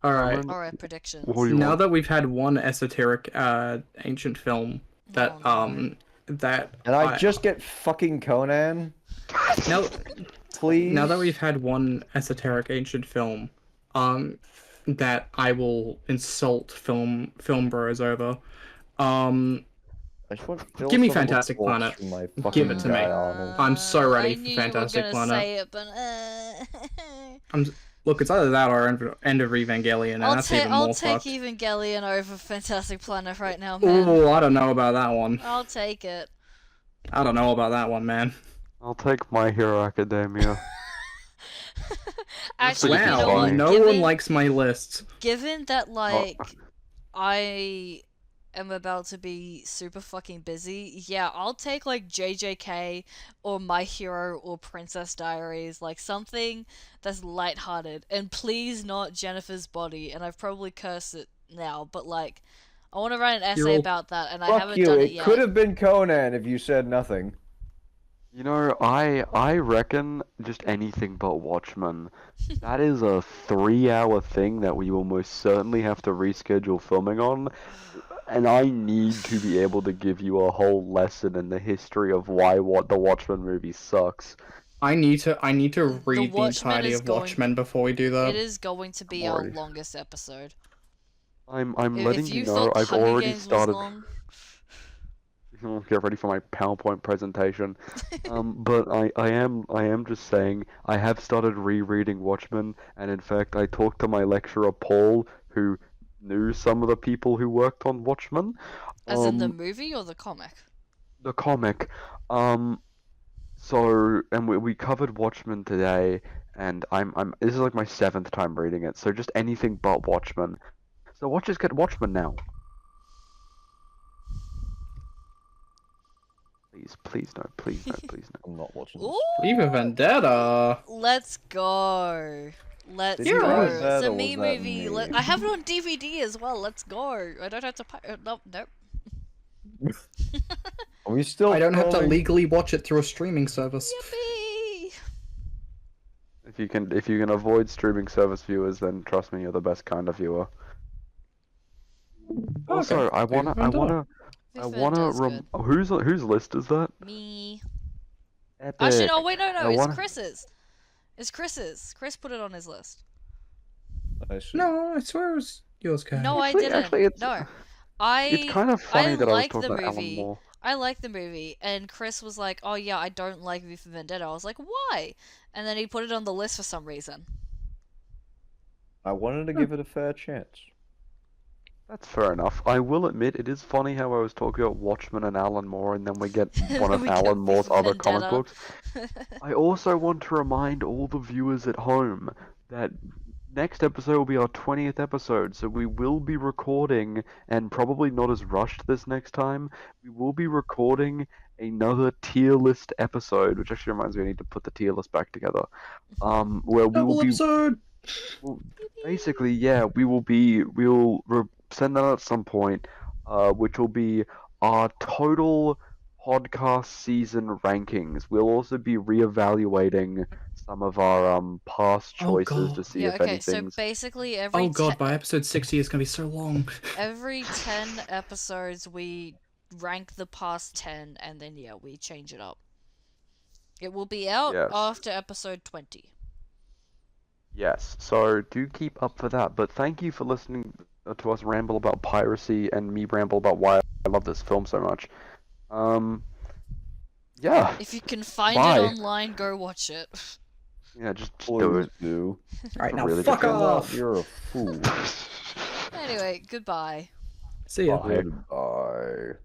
All right. Cameron, Alright, predictions. What do you Now want? that we've had one esoteric ancient film that Oh, no. that And I just get fucking Conan, now please. now that we've had one esoteric ancient film that I will insult film bros over. I just want Give me philosophical Fantastic thoughts Planet. from my Give fucking it to me. guy, Arnold. I'm so ready I for knew Fantastic you were gonna Planet. say it, but Look, it's either that or End of Evangelion, and that's even I'll more take fucked. Evangelion over Fantastic Planet right now, man. Ooh, I don't know about that one. I'll take it. I don't know about that one, man. I'll take My Hero Academia. Actually, Wow, you know what? no given, one likes my lists. Given that, like, I am about to be super fucking busy, yeah, I'll take, like, JJK or My Hero or Princess Diaries, like, something that's lighthearted. And please not Jennifer's Body, and I've probably cursed it now, but, like, I want to write an essay all- about that, and I Fuck haven't you, done it it yet. could have been Conan if you said nothing. You know, I reckon just anything but Watchmen. That is a 3-hour thing that we will most certainly have to reschedule filming on. And I need to be able to give you a whole lesson in the history of why the Watchmen movie sucks. I need to read the Watchmen entirety is of going- Watchmen before we do that. It is going to be our Alright. longest episode. I'm If letting you you know thought I've Hunger already Games was started. long, Get ready for my PowerPoint presentation. But I am just saying I have started rereading Watchmen, and in fact I talked to my lecturer Paul, who knew some of the people who worked on Watchmen. as in the movie or the comic? The comic. So and we covered Watchmen today, and I'm this is like my 7th time reading it, so just anything but Watchmen. So watchers get Watchmen now. Please no, please no, please no. I'm not watching this. Ooh, Even Vendetta. let's go. Let's Did you go. write It's that, a or me was that movie. me? I have it on DVD as well. Let's go. I don't have to pay. Nope. Are we still I don't have to filming? legally watch it through a streaming service. Yippee! If you can avoid streaming service viewers, then trust me, you're the best kind of viewer. Also, Okay. I wanna Vendetta's good. whose list is that? Me. Epic. Actually, no. Wait, no. I It's wanna- Chris's. It's Chris's. Chris put it on his list. I see. No, I swear it was yours, Kat. No, Actually- I didn't. actually, it's- No. It's kind of funny that I was like talking the about Alan movie. Moore. I like the movie, and Chris was like, "Oh yeah, I don't like V for Vendetta." I was like, "Why?" And then he put it on the list for some reason. I wanted to give it a fair chance. That's fair enough. I will admit it is funny how I was talking about Watchmen and Alan Moore, and then we get one of We get Alan V Moore's for other comic Vendetta. books. I also want to remind all the viewers at home that next episode will be our 20th episode, so we will be recording, and probably not as rushed this next time. We will be recording another tier list episode, which actually reminds me I need to put the tier list back together. Where we will Double be episode. well, basically, yeah, we'll send that out at some point, which will be our total podcast season rankings. We'll also be reevaluating some of our past Oh, choices to God. see Yeah, if okay, so anything's. basically Oh God, by episode 60 it's gonna be so long. every 10 episodes we rank the past 10 and then yeah, we change it up. It will be out Yes. after episode 20. Yes, so do keep up for that. But thank you for listening to us ramble about piracy and me ramble about why I love this film so much. Yeah. If you can find Bye. it online, go watch it. Yeah, just do Please it. do. Alright, now Really fuck good film. off! You're a fool. Anyway, goodbye. See ya. Bye. Goodbye.